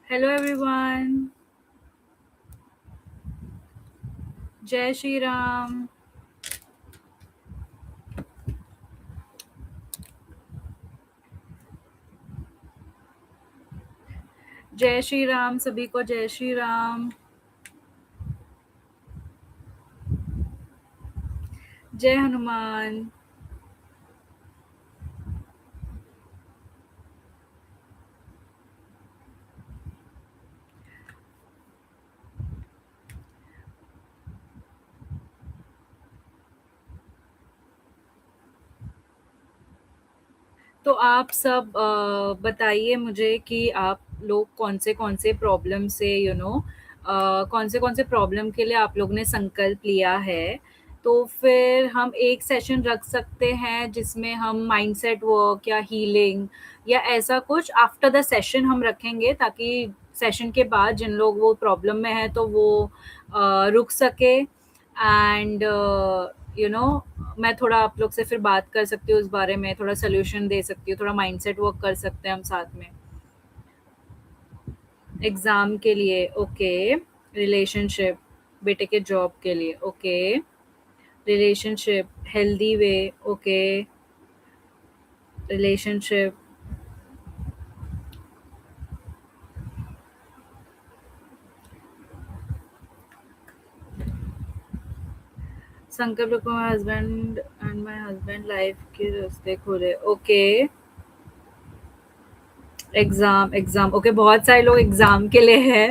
Hello everyone. Jai Shri Ram. जय श्री राम सभी को जय श्री राम. जय हनुमान. तो आप सब बताइए मुझे कि आप लोग कौन से प्रॉब्लम से कौन से प्रॉब्लम के लिए आप लोग ने संकल्प लिया है. तो फिर हम एक सेशन रख सकते हैं जिसमें हम माइंडसेट वर्क या हीलिंग या ऐसा कुछ आफ्टर द सेशन हम रखेंगे, ताकि सेशन के बाद जिन लोग वो प्रॉब्लम में है तो वो रुक सके. एंड मैं थोड़ा आप लोग से फिर बात कर सकती हूँ उस बारे में, थोड़ा सोल्यूशन दे सकती हूँ, थोड़ा माइंडसेट वर्क कर सकते हैं हम साथ में. एग्ज़ाम के लिए ओके. रिलेशनशिप बेटे के जॉब के लिए okay. Relationship healthy way okay. Relationship संकल्प रखो my husband and my husband life के रास्ते खुले ओके. Exam okay. बहुत सारे लोग एग्ज़ाम के लिए है.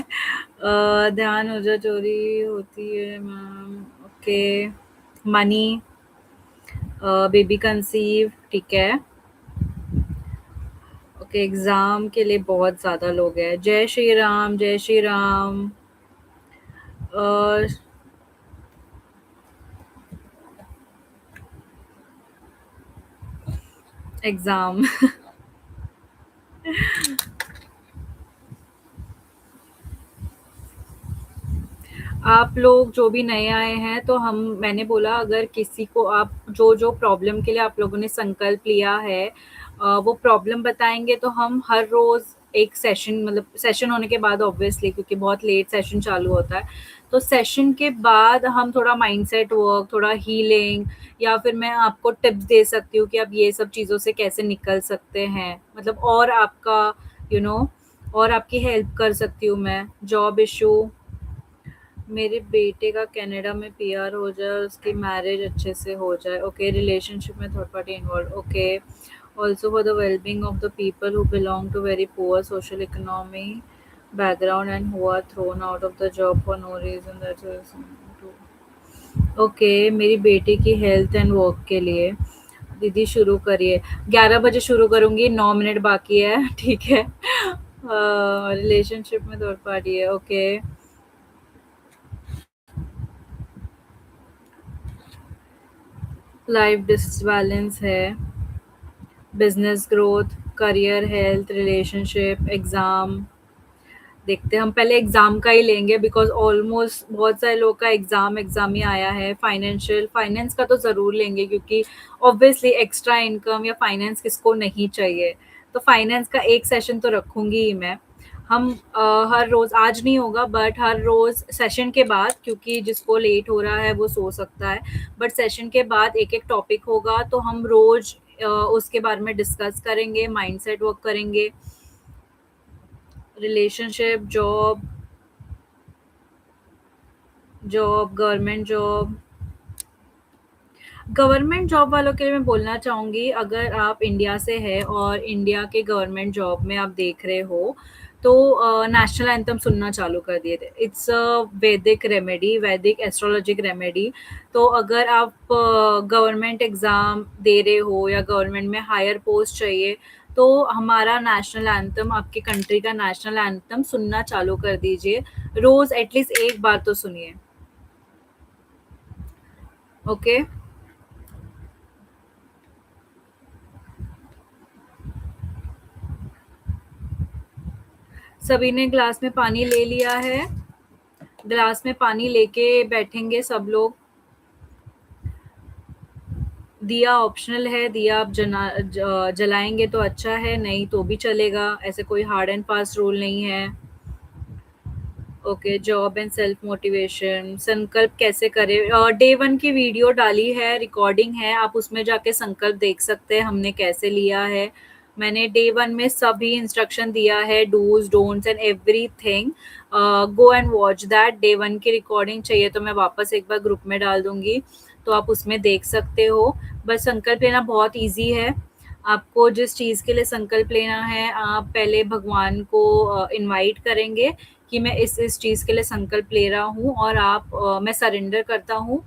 ध्यान ऊर्जा चोरी होती है ma'am okay. Money baby conceive ठीक है ओके. एग्ज़ाम के लिए बहुत ज़्यादा लोग हैं. जय श्री राम जय श्री राम. एग्ज़ाम आप लोग जो भी नए आए हैं तो मैंने बोला अगर किसी को आप जो जो प्रॉब्लम के लिए आप लोगों ने संकल्प लिया है वो प्रॉब्लम बताएंगे तो हम हर रोज़ एक सेशन, मतलब सेशन होने के बाद ऑब्वियसली, क्योंकि बहुत लेट सेशन चालू होता है, तो सेशन के बाद हम थोड़ा माइंडसेट वर्क, थोड़ा हीलिंग, या फिर मैं आपको टिप्स दे सकती हूँ कि आप ये सब चीज़ों से कैसे निकल सकते हैं, मतलब और आपका यू you नो know, और आपकी हेल्प कर सकती हूँ मैं. जॉब इशू, मेरे बेटे का कनाडा में पीआर हो जाए और उसकी मैरिज अच्छे से हो जाए ओके. रिलेशनशिप में third party involve okay. Also for the wellbeing of the people who belong to very poor social economy background and who are thrown out of the job for no reason that's okay. मेरी बेटी की health and work के लिए दीदी शुरू करिए. 11 बजे शुरू करूंगी, 9 मिनट बाकी है ठीक है. रिलेशनशिप में थर्ड पार्टी है ओके. लाइफ डिसबैलेंस है. Business growth, career, health, relationship, exam. देखते हैं, हम पहले एग्ज़ाम का ही लेंगे बिकॉज़ ऑलमोस्ट बहुत सारे लोग का एग्ज़ाम ही आया है. फाइनेंस का तो ज़रूर लेंगे, क्योंकि ऑब्वियसली एक्स्ट्रा इनकम या फाइनेंस किसको नहीं चाहिए. तो फाइनेंस का एक सेशन तो रखूँगी ही मैं. हम हर रोज़, आज नहीं होगा बट हर रोज़ सेशन के बाद, क्योंकि जिसको लेट हो रहा है वो सो सकता है, बट सेशन के बाद एक-एक टॉपिक होगा तो हम रोज़ उसके बारे में डिस्कस करेंगे, माइंडसेट वर्क करेंगे. Relationship, government job. Government job वालों के लिए मैं बोलना चाहूँगी, अगर आप इंडिया से हैं और इंडिया के गवर्नमेंट जॉब में आप देख रहे हो, तो नेशनल एंथम सुनना चालू कर दिए थे. इट्स अ वैदिक रेमेडी, वैदिक एस्ट्रोलॉजिक रेमेडी. तो अगर आप गवर्नमेंट एग्ज़ाम दे रहे हो या गवर्नमेंट में हायर पोस्ट चाहिए, तो हमारा नेशनल एंथम, आपकी कंट्री का नेशनल एंथम सुनना चालू कर दीजिए. रोज़ एटलीस्ट एक बार तो सुनिए ओके. सभी ने ग्लास में पानी ले लिया है. ग्लास में पानी लेके बैठेंगे सब लोग. दिया ऑप्शनल है, दिया आप जलाएंगे तो अच्छा है, नहीं तो भी चलेगा, ऐसे कोई हार्ड एंड फास्ट रूल नहीं है. Okay, job and self motivation, संकल्प कैसे करें? डे 1 की वीडियो डाली है, रिकॉर्डिंग है, आप उसमें जाके संकल्प देख सकते हैं हमने कैसे लिया है। मैंने डे 1 में सभी इंस्ट्रक्शन दिया है, dos, don'ts and everything. Go and watch that. Day 1 की रिकॉर्डिंग चाहिए तो मैं वापस एक बार ग्रुप में डाल दूँगी, तो आप उसमें देख सकते हो। बस संकल्प लेना बहुत ईज़ी है। आपको जिस चीज़ के लिए संकल्प लेना है, आप पहले भगवान को इनवाइट करेंगे कि मैं इस चीज़ के लिए संकल्प ले रहा हूँ और मैं सरेंडर करता हूँ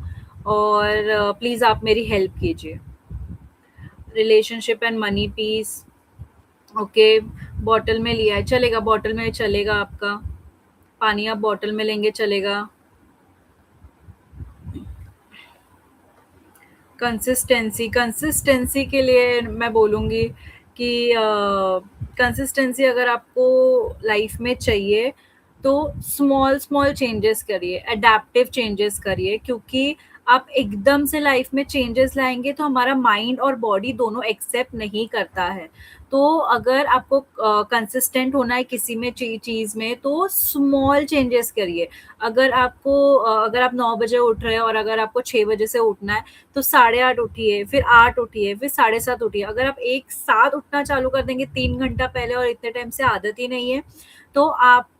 और प्लीज़ आप मेरी हेल्प कीजिए। Relationship and money peace, okay, bottle में लिया है, चलेगा, बॉटल में चलेगा आपका। पानी आप बॉटल में लेंगे, चलेगा। कंसिस्टेंसी के लिए मैं बोलूँगी कि कंसिस्टेंसी अगर आपको लाइफ में चाहिए तो स्मॉल स्मॉल चेंजेस करिए, एडेप्टिव चेंजेस करिए, क्योंकि आप एकदम से लाइफ में चेंजेस लाएंगे तो हमारा माइंड और बॉडी दोनों एक्सेप्ट नहीं करता है। तो अगर आपको कंसिस्टेंट होना है किसी में चीज़ में तो स्मॉल चेंजेस करिए। अगर आप 9 बजे उठ रहे हैं और अगर आपको 6 बजे से उठना है तो 8:30 उठिए, फिर 8 उठिए, फिर 7:30 उठिए। अगर आप एक साथ उठना चालू कर देंगे 3 घंटा पहले और इतने टाइम से आदत ही नहीं है, तो आपको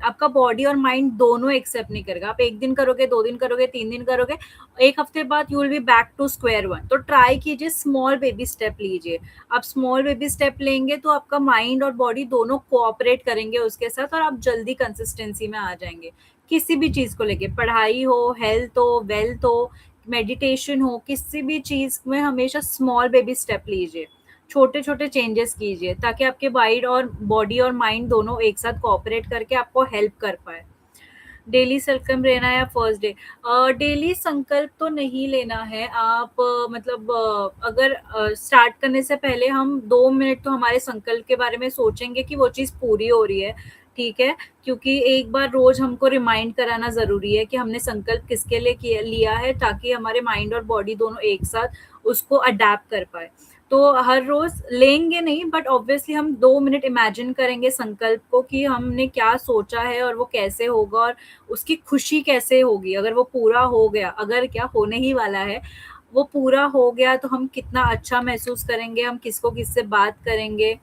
आपका बॉडी और माइंड दोनों एक्सेप्ट नहीं करेगा। आप 1 दिन करोगे, 2 दिन करोगे, 3 दिन करोगे, 1 हफ्ते बाद you will be back to square one. तो ट्राई कीजिए, स्मॉल बेबी स्टेप लीजिए। आप स्मॉल बेबी स्टेप लेंगे तो आपका माइंड और बॉडी दोनों कोऑपरेट करेंगे उसके साथ और आप जल्दी कंसिस्टेंसी में आ जाएँगे। किसी भी चीज़ को लेके, पढ़ाई हो, हेल्थ हो, वेल्थ हो, मेडिटेशन हो, किसी भी चीज़ में हमेशा स्मॉल बेबी स्टेप लीजिए। छोटे-छोटे चेंजेस कीजिए ताकि आपके माइंड और बॉडी और माइंड दोनों एक साथ कोऑपरेट करके आपको हेल्प कर पाए। डेली संकल्प लेना है या फर्स्ट डे? डेली संकल्प तो नहीं लेना है। आप अगर स्टार्ट करने से पहले हम 2 मिनट तो हमारे संकल्प के बारे में सोचेंगे कि वो चीज़ पूरी हो रही है, ठीक है? क्योंकि एक बार रोज़ हमको रिमाइंड कराना ज़रूरी है कि हमने संकल्प किसके लिए लिया है, ताकि हमारे माइंड और बॉडी दोनों एक साथ उसको अडैप्ट कर पाए। तो हर रोज़ लेंगे नहीं, बट ऑब्वियसली हम 2 मिनट इमेजिन करेंगे संकल्प को कि हमने क्या सोचा है और वो कैसे होगा और उसकी खुशी कैसे होगी अगर वो पूरा हो गया। अगर क्या होने ही वाला है, वो पूरा हो गया तो हम कितना अच्छा महसूस करेंगे, हम किसको किससे बात करेंगे।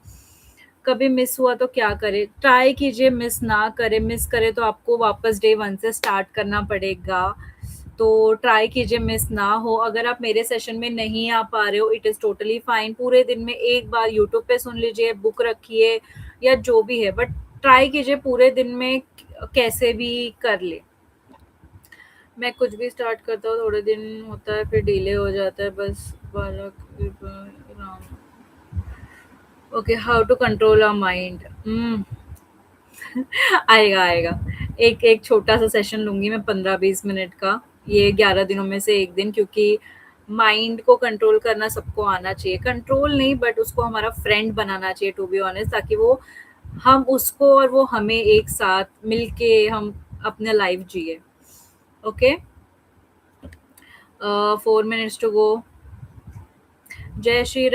कभी मिस हुआ तो क्या करें? ट्राई कीजिए मिस ना करें, मिस करें तो आपको वापस डे 1 से स्टार्ट करना पड़ेगा। तो ट्राई कीजिए मिस ना हो। अगर आप मेरे सेशन में नहीं आ पा रहे हो, इट इज़ टोटली फाइन। पूरे दिन में एक बार यूट्यूब पे सुन लीजिए, बुक रखिए या जो भी है, बट ट्राई कीजिए पूरे दिन में कैसे भी कर ले। मैं कुछ भी स्टार्ट करता हूँ, थोड़े दिन होता है, फिर डिले हो जाता है, बस बालक राम। Okay, how to control our mind? आएगा, आएगा। एक एक छोटा-सा सेशन लूँगी मैं 15-20 मिनट का, ये 11 दिनों में से 1 दिन, क्योंकि माइंड को कंट्रोल करना सबको आना चाहिए। कंट्रोल नहीं, बट उसको हमारा फ्रेंड बनाना चाहिए, टू बी ऑनेस्ट, ताकि वो हम उसको और वो हमें एक साथ मिलके हम अपना लाइफ जिए। ओके? 4 minutes to go. जय श्री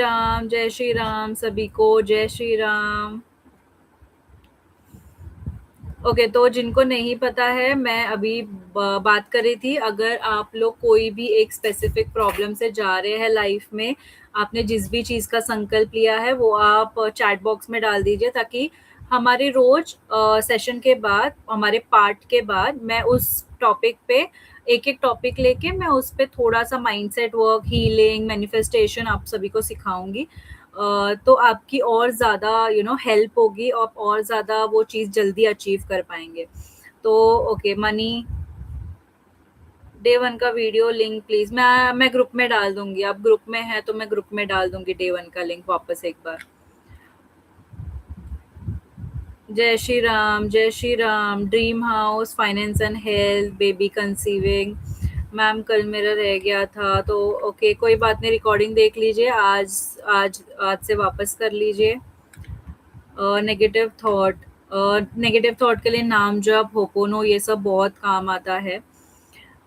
राम सभी को, जय श्री राम। ओके, तो जिनको नहीं पता है, मैं अभी बात कर रही थी, अगर आप लोग कोई भी एक स्पेसिफिक प्रॉब्लम से जा रहे हैं लाइफ में, आपने जिस भी चीज़ का संकल्प लिया है वो आप चैट बॉक्स में डाल दीजिए, ताकि हमारे रोज सेशन के बाद, हमारे पार्ट के बाद, मैं उस टॉपिक पे एक-एक टॉपिक लेके मैं उस पे थोड़ा-सा माइंडसेट वर्क, हीलिंग, मैनिफेस्टेशन आप सभी को सिखाऊँगी। तो आपकी और ज़्यादा हेल्प होगी, आप और ज़्यादा वो चीज़ जल्दी अचीव कर पाएँगे। तो ओके, मनी डे 1 का वीडियो लिंक प्लीज़, मैं ग्रुप में डाल दूँगी। आप ग्रुप में हैं तो मैं ग्रुप में डाल दूँगी डे 1 का लिंक वापस एक बार। जय Shri Ram. Dream house, finance and health, baby conceiving. Ma'am कल मेरा रह गया था, तो ओके, कोई बात नहीं, रिकॉर्डिंग देख लीजिए, आज आज आज से वापस कर लीजिए। नेगेटिव थॉट, नेगेटिव थॉट के लिए नाम जप, होपोनो, ये सब बहुत काम आता है।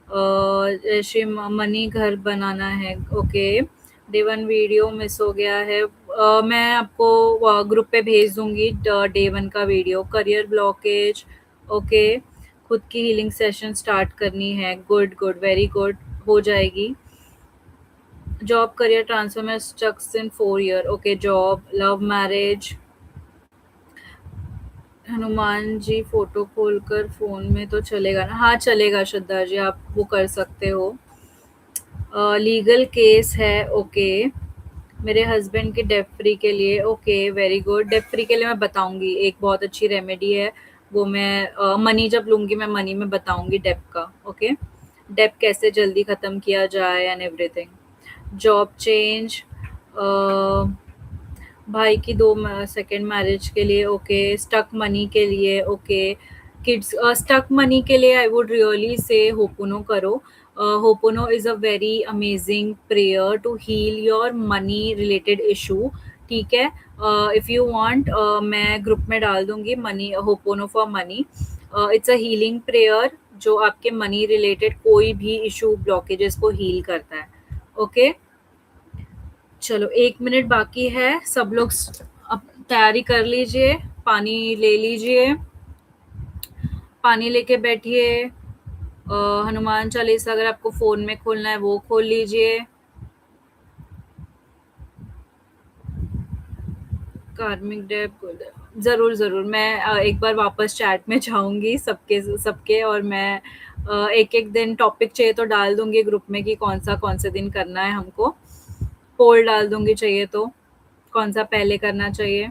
जैसे मनी घर बनाना है, ओके। डे 1 वीडियो मिस हो गया है, मैं आपको ग्रुप पे भेज दूंगी डे 1 का वीडियो। करियर ब्लॉकेज, ओके, खुद की हीलिंग सेशन स्टार्ट करनी है। गुड, गुड, वेरी गुड, हो जाएगी। जॉब करियर ट्रांसफर में stucks in 4 year. Okay, job, love marriage. Hanuman ji photo खोलकर फ़ोन में तो चलेगा ना? हाँ, चलेगा श्रद्धा जी, आप वो कर सकते हो। लीगल केस है, ओके। मेरे हस्बैंड की डेब्ट फ्री के लिए, ओके, वेरी गुड। डेब्ट फ्री के लिए मैं बताऊँगी, एक बहुत अच्छी रेमेडी है, वो मैं मनी जब लूँगी मैं मनी में बताऊँगी डेब्ट का, ओके? डेब्ट कैसे जल्दी ख़त्म किया जाए एंड एवरीथिंग। जॉब चेंज, अ भाई की 2 सेकंड मैरिज के लिए, ओके। स्टक मनी के लिए, ओके। किड्स स्टक मनी के लिए आई वुड रियली से होपुनो करो। होपुनो is a very amazing prayer to heal your money related issue, ठीक है? इफ़ यू वांट मैं ग्रुप में डाल दूँगी मनी होपुनो for money. It's a healing prayer जो आपके मनी रिलेटेड कोई भी इशू ब्लॉकेजेस को हील करता है, ओके? चलो 1 मिनट बाकी है, सब लोग अब तैयारी कर लीजिए, पानी ले लीजिए, पानी लेके बैठिए। हनुमान चालीसा अगर आपको फ़ोन में खोलना है वो खोल लीजिए। कार्मिक डेप ज़रूर, ज़रूर, मैं एक बार वापस चैट में जाऊँगी सबके सबके, और मैं एक-एक दिन टॉपिक चाहिए तो डाल दूँगी ग्रुप में कि कौन-सा कौन से दिन करना है हमको। पोल डाल दूँगी चाहिए तो, कौन-सा पहले करना चाहिए,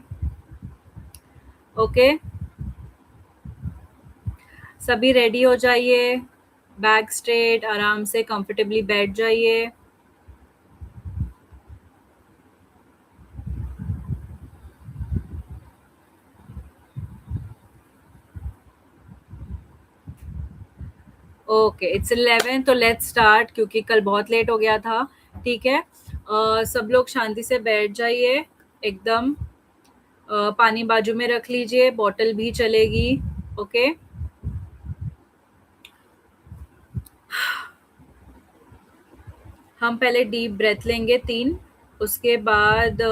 ओके? सभी रेडी हो जाइए, बैक स्ट्रेट, आराम से कंफर्टेबली बैठ जाइए। ओके, इट्स 11 तो लेट्स स्टार्ट, क्योंकि कल बहुत लेट हो गया था, ठीक है? सब लोग शांति से बैठ जाइए एकदम। पानी बाजू में रख लीजिए, बॉटल भी चलेगी, ओके? हम पहले डीप ब्रेथ लेंगे 3, उसके बाद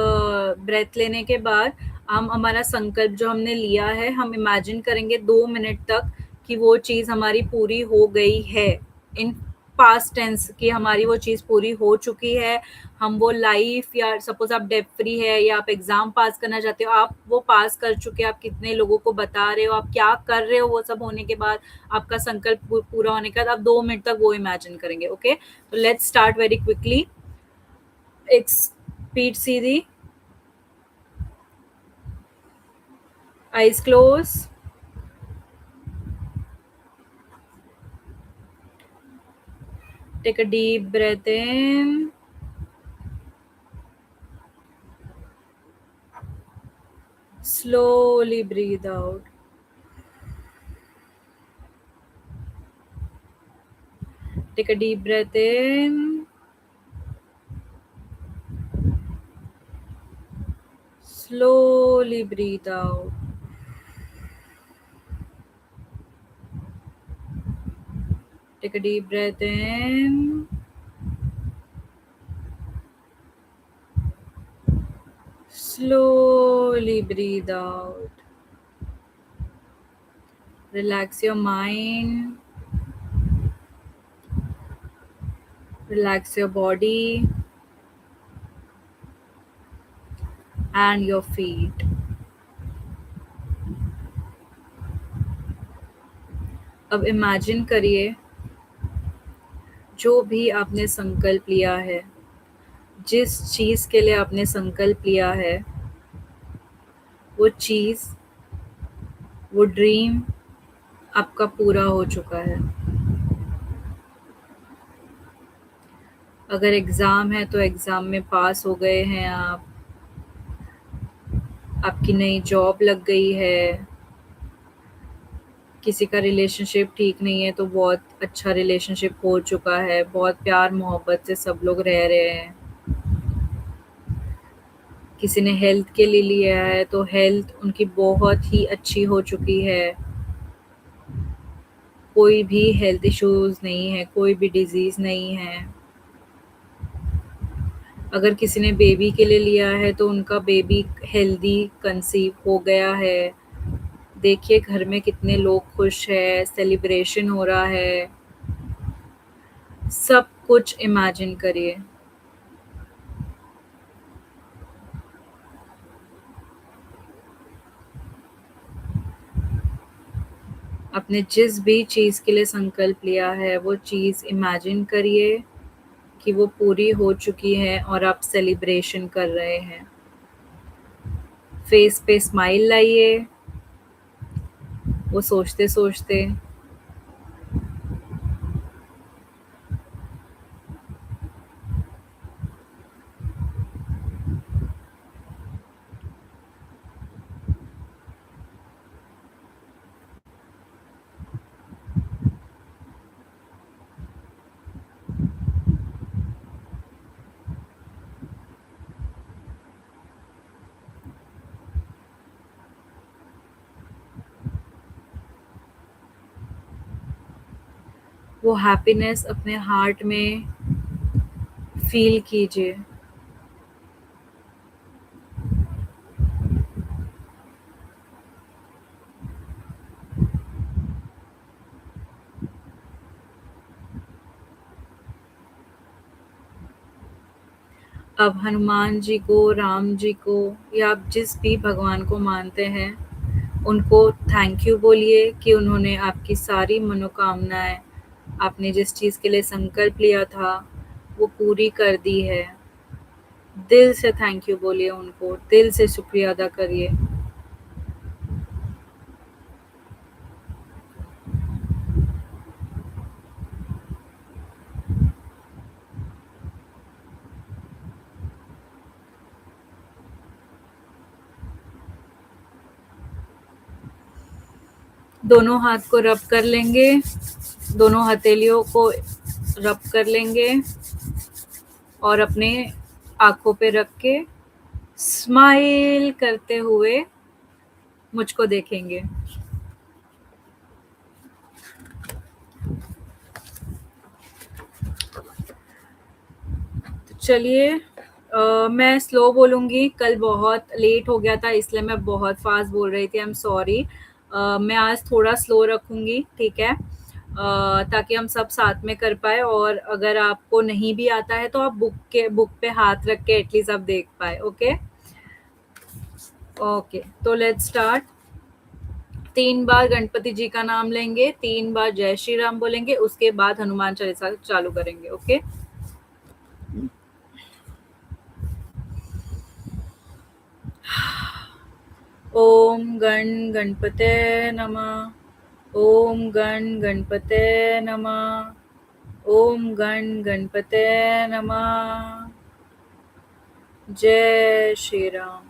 ब्रेथ लेने के बाद हम हमारा संकल्प जो हमने लिया है, हम इमेजिन करेंगे 2 मिनट तक कि वो चीज़ हमारी पूरी हो गई है। इन पास्ट टेंस कि हमारी वो चीज़ पूरी हो चुकी है। हम वो लाइफ, या सपोज़ आप डेब्ट फ्री है या आप एग्ज़ाम पास करना चाहते हो, आप वो पास कर चुके हैं, आप कितने लोगों को बता रहे हो, आप क्या कर रहे हो, वो सब होने के बाद आपका संकल्प पूरा होने के बाद आप 2 मिनट तक वो इमेजिन करेंगे, okay? So let's start very quickly. It's feet Sidhi, eyes closed. Take a deep breath in. Slowly breathe out. Take a deep breath in. Slowly breathe out. Take a deep breath in. Slowly breathe out. Relax your mind. Relax your body and your feet. अब imagine करिए जो भी आपने संकल्प लिया है, जिस चीज़ के लिए आपने संकल्प लिया है, वो चीज़, वो ड्रीम आपका पूरा हो चुका है। अगर एग्ज़ाम है तो एग्ज़ाम में पास हो गए हैं आप, आपकी नई जॉब लग गई है, किसी का रिलेशनशिप ठीक नहीं है तो बहुत अच्छा रिलेशनशिप हो चुका है, बहुत प्यार मोहब्बत से सब लोग रह रहे हैं। किसी ने हेल्थ के लिए लिया है तो हेल्थ उनकी बहुत ही अच्छी हो चुकी है, कोई भी हेल्थ इश्यूज़ नहीं है, कोई भी डिज़ीज़ नहीं है। अगर किसी ने बेबी के लिए लिया है तो उनका बेबी हेल्दी कंसीव हो गया है, देखिए घर में कितने लोग खुश हैं, सेलिब्रेशन हो रहा है, सब कुछ इमेजिन करिए। आपने जिस भी चीज़ के लिए संकल्प लिया है, वो चीज़ इमेजिन करिए कि वो पूरी हो चुकी है और आप सेलिब्रेशन कर रहे हैं। फेस पे स्माइल लाइए, वो सोचते-सोचते। वो हैप्पीनेस अपने हार्ट में फ़ील कीजिए। अब हनुमान जी को, राम जी को या आप जिस भी भगवान को मानते हैं, उनको थैंक यू बोलिए कि उन्होंने आपकी सारी मनोकामनाएँ, आपने जिस चीज़ के लिए संकल्प लिया था, वो पूरी कर दी है। दिल से थैंक यू बोलिए उनको, दिल से शुक्रिया अदा करिए। दोनों हाथ को रब कर लेंगे, दोनों हथेलियों को रब कर लेंगे और अपने आँखों पे रख के स्माइल करते हुए मुझको देखेंगे। तो चलिए मैं स्लो बोलूँगी, कल बहुत लेट हो गया था इसलिए मैं बहुत फ़ास्ट बोल रही थी, आई एम सॉरी। मैं आज थोड़ा स्लो रखूँगी, ठीक है? ताकि हम सब साथ में कर पाएँ और अगर आपको नहीं भी आता है तो आप बुक पे हाथ रख के एटलीस्ट आप देख पाएँ, ओके? ओके, तो लेट्स स्टार्ट। 3 बार गणपति जी का नाम लेंगे, 3 बार जय श्री राम बोलेंगे, उसके बाद हनुमान चालीसा चालू करेंगे, ओके? ॐ गण गणपते नमः। ॐ गण गणपते नमः। ॐ गण गणपते नमः। जय श्री राम।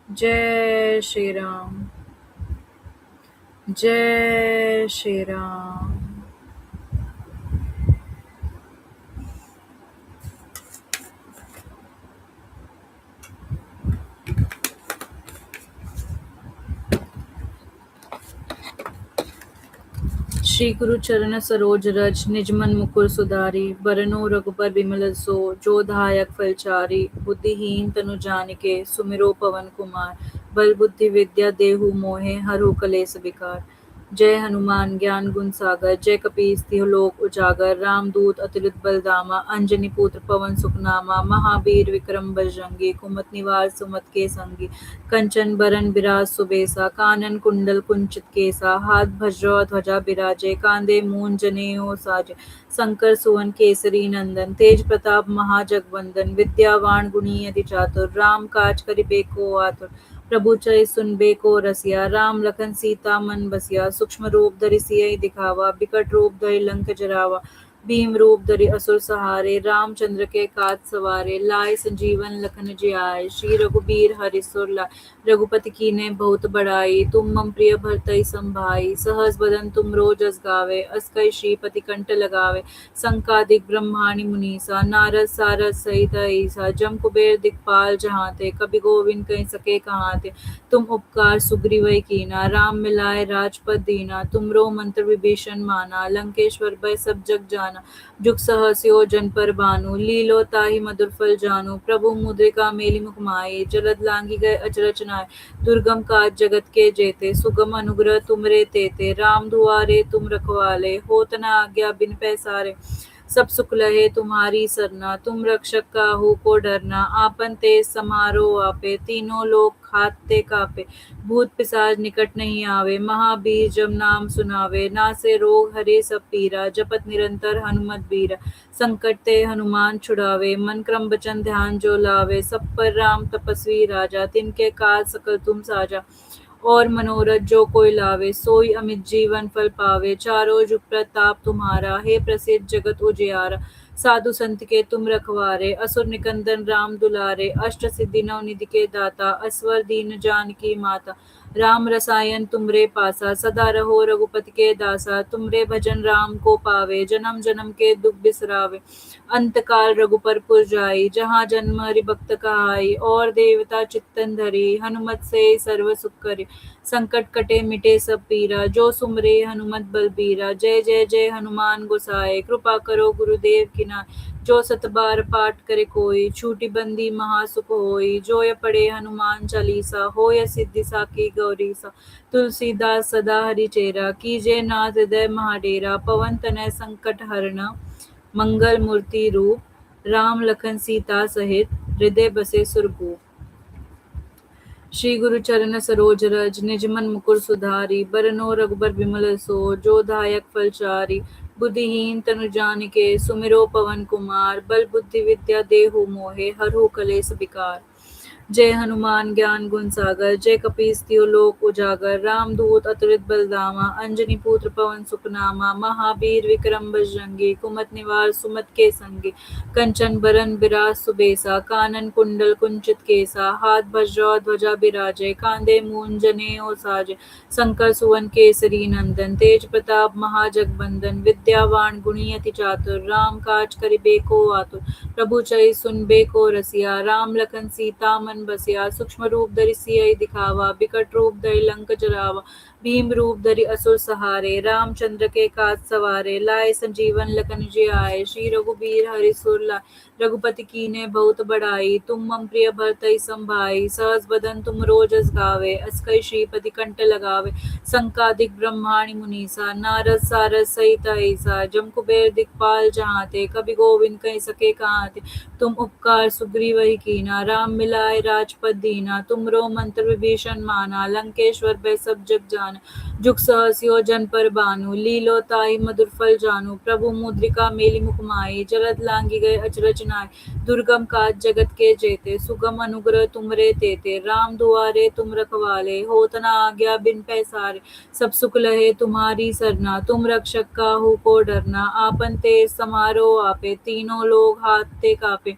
जय श्री राम। जय श्री राम। श्री गुरु चरण सरोज रज निज मन मुकुर सुधारी बरनो रघुबर बिमल सो जो दायक फलचारी बुद्धिहीन तनु जानिके सुमिरो पवन कुमार बल बुद्धि विद्या देहु मोहे हरहु कलेस विकार। जय हनुमान ज्ञान गुण सागर जय कपीस तिहुँ लोक उजागर रामदूत अतुलित बल धामा अंजनी पुत्र पवन सुख नामा महावीर विक्रम बजरंगी कुमति निवार सुमति के संगी कंचन बरन बिराज सुबेसा कानन कुंडल कुंचित केसा हाथ वज्र ध्वजा बिराजे कांधे मूंज जनेऊ साजे शंकर सुवन केसरी नंदन तेज प्रताप महाजगवंदन विद्यावान गुणी अति चातुर राम काज करिबेको आतुर प्रभु चरित सुनबेको रसिया राम लखन सीता मन बसिया सूक्ष्म रूप धरि सियहि दिखावा बिकट रूप धरि लंक जरावा भीम रूप धरि असुर सहारे रामचंद्र के काज सवारे लाए संजीवन लखन जियाए श्री रघुबीर हरि सुर लाए रघुपति कीन्हे बहुत बड़ाई तुम मम प्रिय भरतहि संभाई सहस बदन तुम रोज अस गावे अस कहि श्रीपति कंठ लगावे संकादिक ब्रह्माणि मुनीसा नारद सारद सहित ऐसा जम कुबेर दिखपाल जहाते कबि गोविंद कहि सके कहाते तुम उपकार सुग्रीवै कीना राम मिलाए राजपद दीना तुमरो मंत्र विभीषण माना लंकेश्वर भय सब जग जाना जाना। जुग सहस्यो जन पर भानु, लीलो ताहि मधुर फल जानू। प्रभु मुद्रिका मेली मुख माहि, जलद लांघि गए अचरज नाहि। दुर्गम काज जगत के जेते, सुगम अनुग्रह तुमरे तेते। राम दुआरे तुम रखवाले, होत न आज्ञा बिन पैसारे। सब सुख लहे तुम्हारी सरना, तुम रक्षक काहू को डरना। आपन तेज समारो आपे, तीनों लोक खाते कापे। भूत पिशाच निकट नहीं आवे, महावीर जब नाम सुनावे। नासे रोग हरे सब पीरा, जपत निरंतर हनुमत बीरा। संकट ते हनुमान छुड़ावे, मन क्रम वचन ध्यान जो लावे। सब पर राम तपस्वी राजा, तिनके काज सकल तुम साजा। और मनोरथ जो कोई लावे, सोई अमित जीवन फल पावे। चारों जुग प्रताप तुम्हारा, हे प्रसिद्ध जगत उजियारा। साधु संत के तुम रखवारे, असुर निकंदन राम दुलारे। अष्ट सिद्धि नव निधि के दाता, असवर दीन जानकी माता। राम रसायन तुमरे पासा, सदा रहो रघुपति के दासा। तुमरे भजन राम को पावे, जन्म जन्म के दुख बिसरावे। अंत काल रघुपर पुर जाई, जहाँ जन्म हरि भक्त कहाई। और देवता चित्तन धरी, हनुमत से सर्व सुख करे। संकट कटे मिटे सब पीरा, जो सुमरे हनुमत बलबीरा। जय जय जय हनुमान गोसाए, कृपा करो गुरुदेव की नाय। जो सत बार पाठ करे कोई, छूटी बंदी महासुख होई। जो ये पढ़े हनुमान चालीसा, होय सिद्धि साकी गौरीसा। तुलसीदास सदा हरि चेरा, कीजे नाथ हृदय महाडेरा। पवन तनय संकट हरना, मंगल मूर्ति रूप। राम लखन सीता सहित, हृदय बसे सुरभूप। श्री गुरु चरण सरोज रज, निज मन मुकुर सुधारी। बरनो रघुबर विमल सो, जो दायक फलचारी। बुद्धिहीन तनु जानिके, सुमिरो पवन कुमार। बल बुद्धि विद्या देहु मोहे, हरहु कलेस विकार। जय हनुमान ज्ञान गुण सागर, जय कपीस तिहुँ लोक उजागर। रामदूत अतुलित बल धामा, अंजनी पुत्र पवन सुत नामा। महावीर विक्रम बजरंगी, कुमति निवार सुमति के संगी। कंचन बरन बिराज सुबेसा, कानन कुंडल कुंचित केसा। हाथ वज्र ध्वजा बिराजे, कांधे मूंज जनेऊ साजे। शंकर सुवन केसरी नंदन, तेज प्रताप महाजगबंदन। विद्यावान गुणी अति चातुर, राम काज करिबे को आतुर। प्रभु चरित सुनबे को रसिया, राम लखन सीता मन बसिया। सूक्ष्म रूप धरि सियहि दिखावा, बिकट रूप धरि लंक जरावा। भीम रूप धरि असुर सहारे, रामचंद्र के काज सवारे। लाए संजीवन लखन जियाए, श्री रघुबीर हरषि सुर लाए। रघुपति कीन्हे बहुत बड़ाई, तुम मम प्रिय भरतहि संभाई। सहस बदन तुम रोजस गावे, अस कहि श्रीपति कंठ लगावे। संकादिक ब्रह्माणि मुनीसा, नारद सारद सहित अहिसा। जम कुबेर दिखपाल जहांते, कवि गोविंद कहि सके कहाते। तुम उपकार सुग्रीवहि कीना, राम मिलाए राजपद दीना। तुमरो मंत्र विभीषण माना, लंकेश्वर भय सब जग जाना। जुग सहस्यो जन पर भानु, लीलो ताहि मधुर फल जानू। प्रभु मुद्रिका मेली मुख माहि, जलद लांघि गए अचरज नाहि। दुर्गम काज जगत के जेते, सुगम अनुग्रह तुमरे तेते। राम दुआरे तुम रखवाले, होत न आज्ञा बिन पैसारे। सब सुख लहे तुम्हारी सरना, तुम रक्षक काहू को डरना। आपन तेज समारो आपे, तीनों लोग हाथे कापे।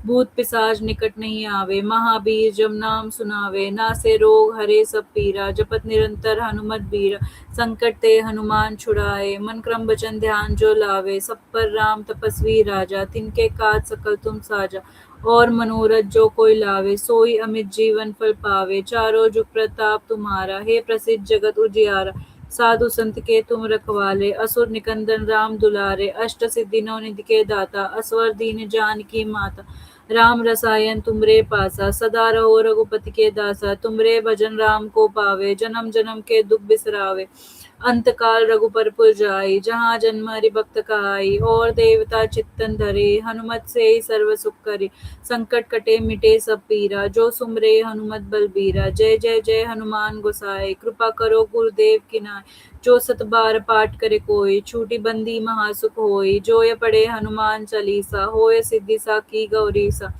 भूत पिशाच निकट नहीं आवे, महावीर जब नाम सुनावे। नासे रोग हरे सब पीरा, जपत निरंतर हनुमत बीरा। संकट ते हनुमान छुड़ाए, मन क्रम वचन ध्यान जो लावे। सब पर राम तपस्वी राजा, तिनके काज सकल तुम साजा। और मनोरथ जो कोई लावे, सोई अमित जीवन फल पावे। चारों जुग प्रताप तुम्हारा, हे प्रसिद्ध जगत उजियारा। साधु संत के तुम रखवाले, असुर निकंदन राम दुलारे। अष्ट सिद्धि नव निधि के दाता, असवर दीन जानकी माता। राम रसायन तुमरे पासा, सदा रहो रघुपति के दासा। तुमरे भजन राम को पावे, जन्म जन्म के दुख बिसरावे। अंत काल रघुपर पुर जाई, जहाँ जन्म हरि भक्त कहाई। और देवता चित्तन धरे, हनुमत से सर्व सुख करे। संकट कटे मिटे सब पीरा, जो सुमरे हनुमत बलबीरा। जय जय जय हनुमान गोसाए, कृपा करो गुरुदेव की नाय। जो सत बार पाठ करे कोई, छूटी बंदी महासुख होई। जो ये पढ़े हनुमान चालीसा, होय सिद्धि साकी गौरीसा।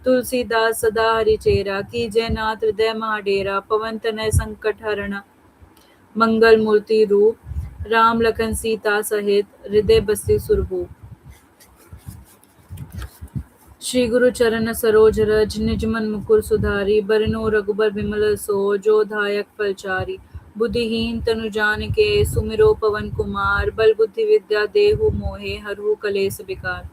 तुलसीदास सदा हरि चेरा, कीजय नाथ हृदय महाडेरा। पवन तनय संकट हरना, मंगल मूर्ति रूप। राम लखन सीता सहित, हृदय बसे सुरभूप। श्री गुरु चरण सरोज रज, निज मन मुकुर सुधारी। बरनो रघुबर विमल सो, जो दायक फलचारी। बुद्धिहीन तनु जानिके, सुमिरो पवन कुमार। बल बुद्धि विद्या देहु मोहे, हरहु कलेस विकार।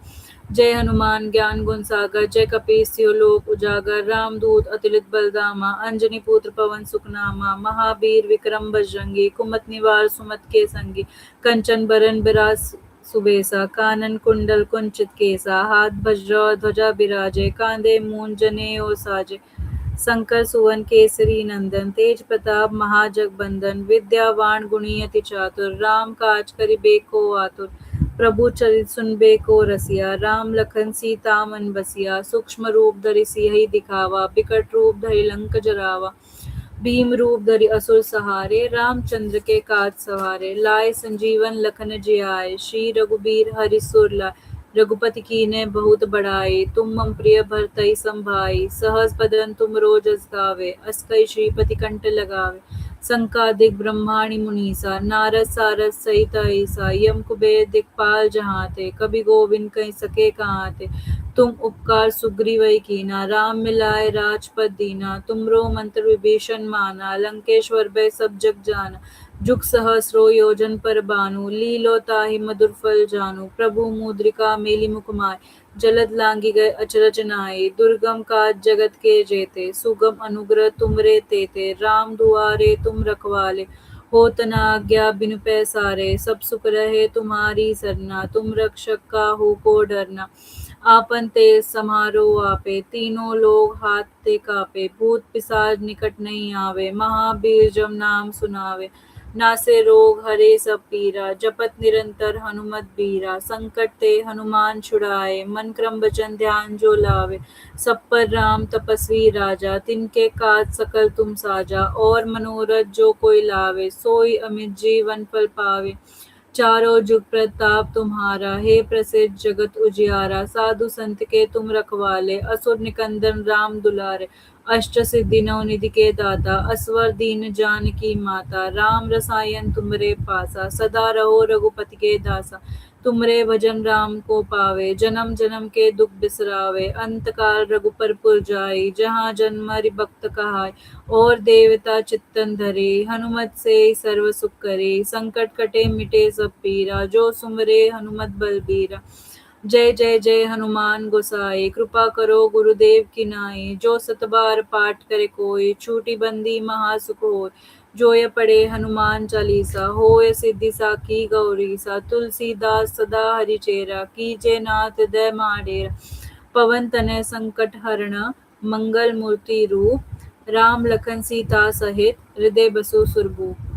जय हनुमान ज्ञान गुण सागर, जय कपीस तिहुँ लोक उजागर। रामदूत अतुलित बल धामा, अंजनी पुत्र पवन सुत नामा। महावीर विक्रम बजरंगी, कुमति निवार सुमति के संगी। कंचन बरन बिराज सुबेसा कानन कुंडल कुंचित केसा हाथ वज्र ध्वजा बिराजे कांधे मूंज जनेऊ साजे शंकर सुवन केसरी नंदन तेज प्रताप महाजगबंदन विद्यावान गुणी अति चातुर राम काज करिबे को आतुर प्रभु चरित सुनबे को रसिया राम लखन सीता मन बसिया सूक्ष्म रूप धरि सियहि दिखावा बिकट रूप धरि लंक जरावा भीम रूप धरि असुर सहारे रामचंद्र के काज सवारे लाए संजीवन लखन जियाए श्री रघुबीर हरि सुर लाए रघुपति कीन्हे बहुत बड़ाई तुम मम प्रिय भरतहि संभाई सहस बदन तुम रोजस गावे अस कई श्रीपति कंठ लगावे संकादिक ब्रह्माणि मुनीसा नारद सारद सहित ऐसा यम कुबेर दिखपाल जहाते कभी गोविंद कहीं सके कहाते तुम उपकार सुग्रीवै कीना राम मिलाए राजपद दीना तुमरो मंत्र विभीषण माना लंकेश्वर भय सब जग जाना जुग सहस्रो योजन पर बानु लीलो ताहि मधुर फल जानु प्रभु मुद्रिका मेली मुख माय जलद लांगी गए अचरज नाहि दुर्गम काज जगत के जेते सुगम अनुग्रह तुमरे तेते राम दुआरे तुम रखवाले होत न आज्ञा बिनु पैसारे सब सुख रहे तुम्हारी सरना तुम रक्षक काहू को डरना आपन तेज समारो आपे तीनों लोग हाथ ते कापे भूत पिशाच निकट नहीं आवे महावीर जब नाम सुनावे नासे रोग हरे सब पीरा जपत निरंतर हनुमत बीरा संकट ते हनुमान छुड़ाए मन क्रम वचन ध्यान जो लावे सब पर राम तपस्वी राजा तिनके काज सकल तुम साजा और मनोरथ जो कोई लावे सोई अमित जीवन फल पावे चारों जुग प्रताप तुम्हारा हे प्रसिद्ध जगत उजियारा साधु संत के तुम रखवाले असुर निकंदन राम दुलारे अष्ट सिद्धि नव निधि के दाता असवर दीन जान की माता राम रसायन तुमरे पासा सदा रहो रघुपति के दासा तुमरे भजन राम को पावे जन्म जन्म के दुख बिसरावे अंत काल रघुपर पुर जाई जहाँ जन्म हरि भक्त कहाय और देवता चित्तन धरे हनुमत से सर्व सुख करे संकट कटे मिटे सब पीरा जो सुमरे हनुमत बलबीरा जय जय जय हनुमान गोसाई कृपा करो गुरुदेव की नाई जो सतबार पाठ करे कोई छूटी बंदी महासुख होय जो ये पढ़े हनुमान चालीसा होय सिद्धि साखी गौरीसा तुलसीदास सदा हरिचेरा कीजे नाथ हृदय महाडेरा पवन तनय संकट हरण मंगल मूर्ति रूप राम लखन सीता सहित हृदय बसु सुरभूप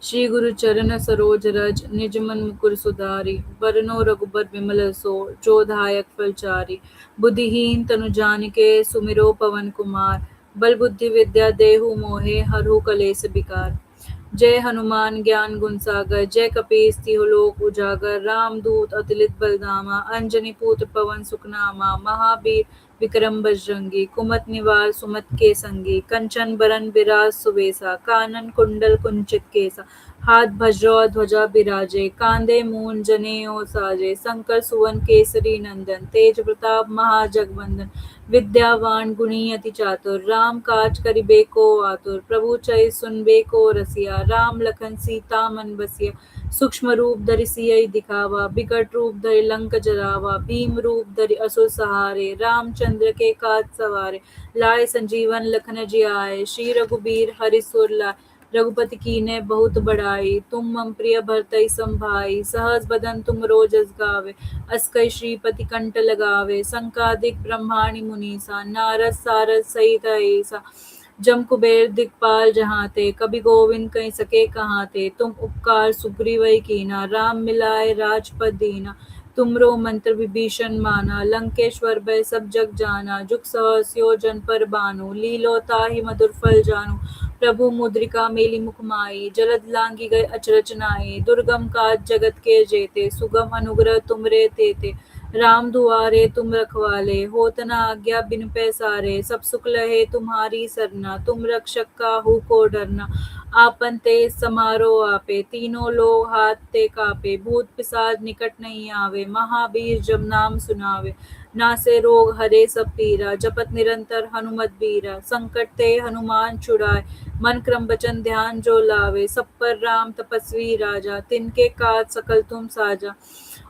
श्री गुरु चरण सरोज रज निज मन मुकुर सुधारी वरनो रघुबर विमल सो जो दायक फलचारी बुद्धिहीन तनु जानिके सुमिरो पवन कुमार बल बुद्धि विद्या देहु मोहे हरहु कलेस बिकार जय हनुमान ज्ञान गुण सागर जय कपीस तिहु लोक उजागर राम दूत अतुलित बलधामा अंजनी पुत्र पवन सुखनामा महावीर विक्रम बजरंगी कुमत निवार सुमत के संगी कंचन बरन बिराज सुबेसा कानन कुंडल कुंचित केसा हाथ वज्र ध्वजा बिराजे कांधे मूंज जनेऊ साजे शंकर सुवन केसरी नंदन तेज प्रताप महाजगवंदन विद्यावान गुणी अति चातुर राम काज करिबे को आतुर प्रभु चरित सुनबे को रसिया राम लखन सीता मन बसिया सूक्ष्म रूप धरि सियहि दिखावा बिकट रूप धरि लंक जरावा भीम रूप धरि असुर सहारे रामचंद्र के काज सवारे लाए संजीवन लखन जियाए श्री रघुबीर हरि सुर लाए रघुपति कीन्हे बहुत बड़ाई तुम मम प्रिय भरतहि संभाई सहस बदन तुम रोजस गावे अस कई श्रीपति कंठ लगावे संकादिक ब्रह्माणि मुनीसा नारद सारद सहित ऐसा जम कुबेर दिखपाल जहाते कभी गोविंद कहीं सके कहाते तुम उपकार सुग्रीवै कीना राम मिलाए राजपद दीना तुमरो मंत्र विभीषण माना लंकेश्वर भय सब जग जाना जुग सहस योजन पर बानु लीलो ताहि मधुर फल जानु प्रभु मुद्रिका मेली मुख माई जलद लांगी गए अचरज नाहि दुर्गम काज जगत के जेते सुगम अनुग्रह तुमरे तेते राम दुआरे तुम रखवाले होत न आज्ञा बिनु पैसारे सब सुख लहे तुम्हारी सरना तुम रक्षक काहू को डरना आपन तेज समारो आपे तीनों लोग हाथ ते कापे भूत पिशाच निकट नहीं आवे महावीर जब नाम सुनावे नासे रोग हरे सब पीरा जपत निरंतर हनुमत बीरा संकट ते हनुमान छुड़ाए मन क्रम वचन ध्यान जो लावे सब पर राम तपस्वी राजा तिनके काज सकल तुम साजा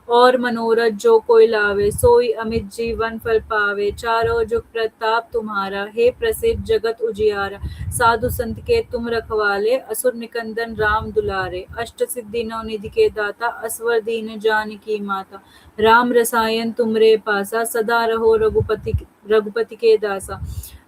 और मनोरथ जो कोई लावे सोई अमित जीवन फल पावे। चारों जुग प्रताप तुम्हारा हे प्रसिद्ध जगत उजियारा। साधु संत के तुम रखवाले असुर निकंदन राम दुलारे। अष्ट सिद्धि नौ निधि के दाता असवर दीन जानकी माता। राम रसायन तुमरे पासा सदा रहो रघुपति के दासा।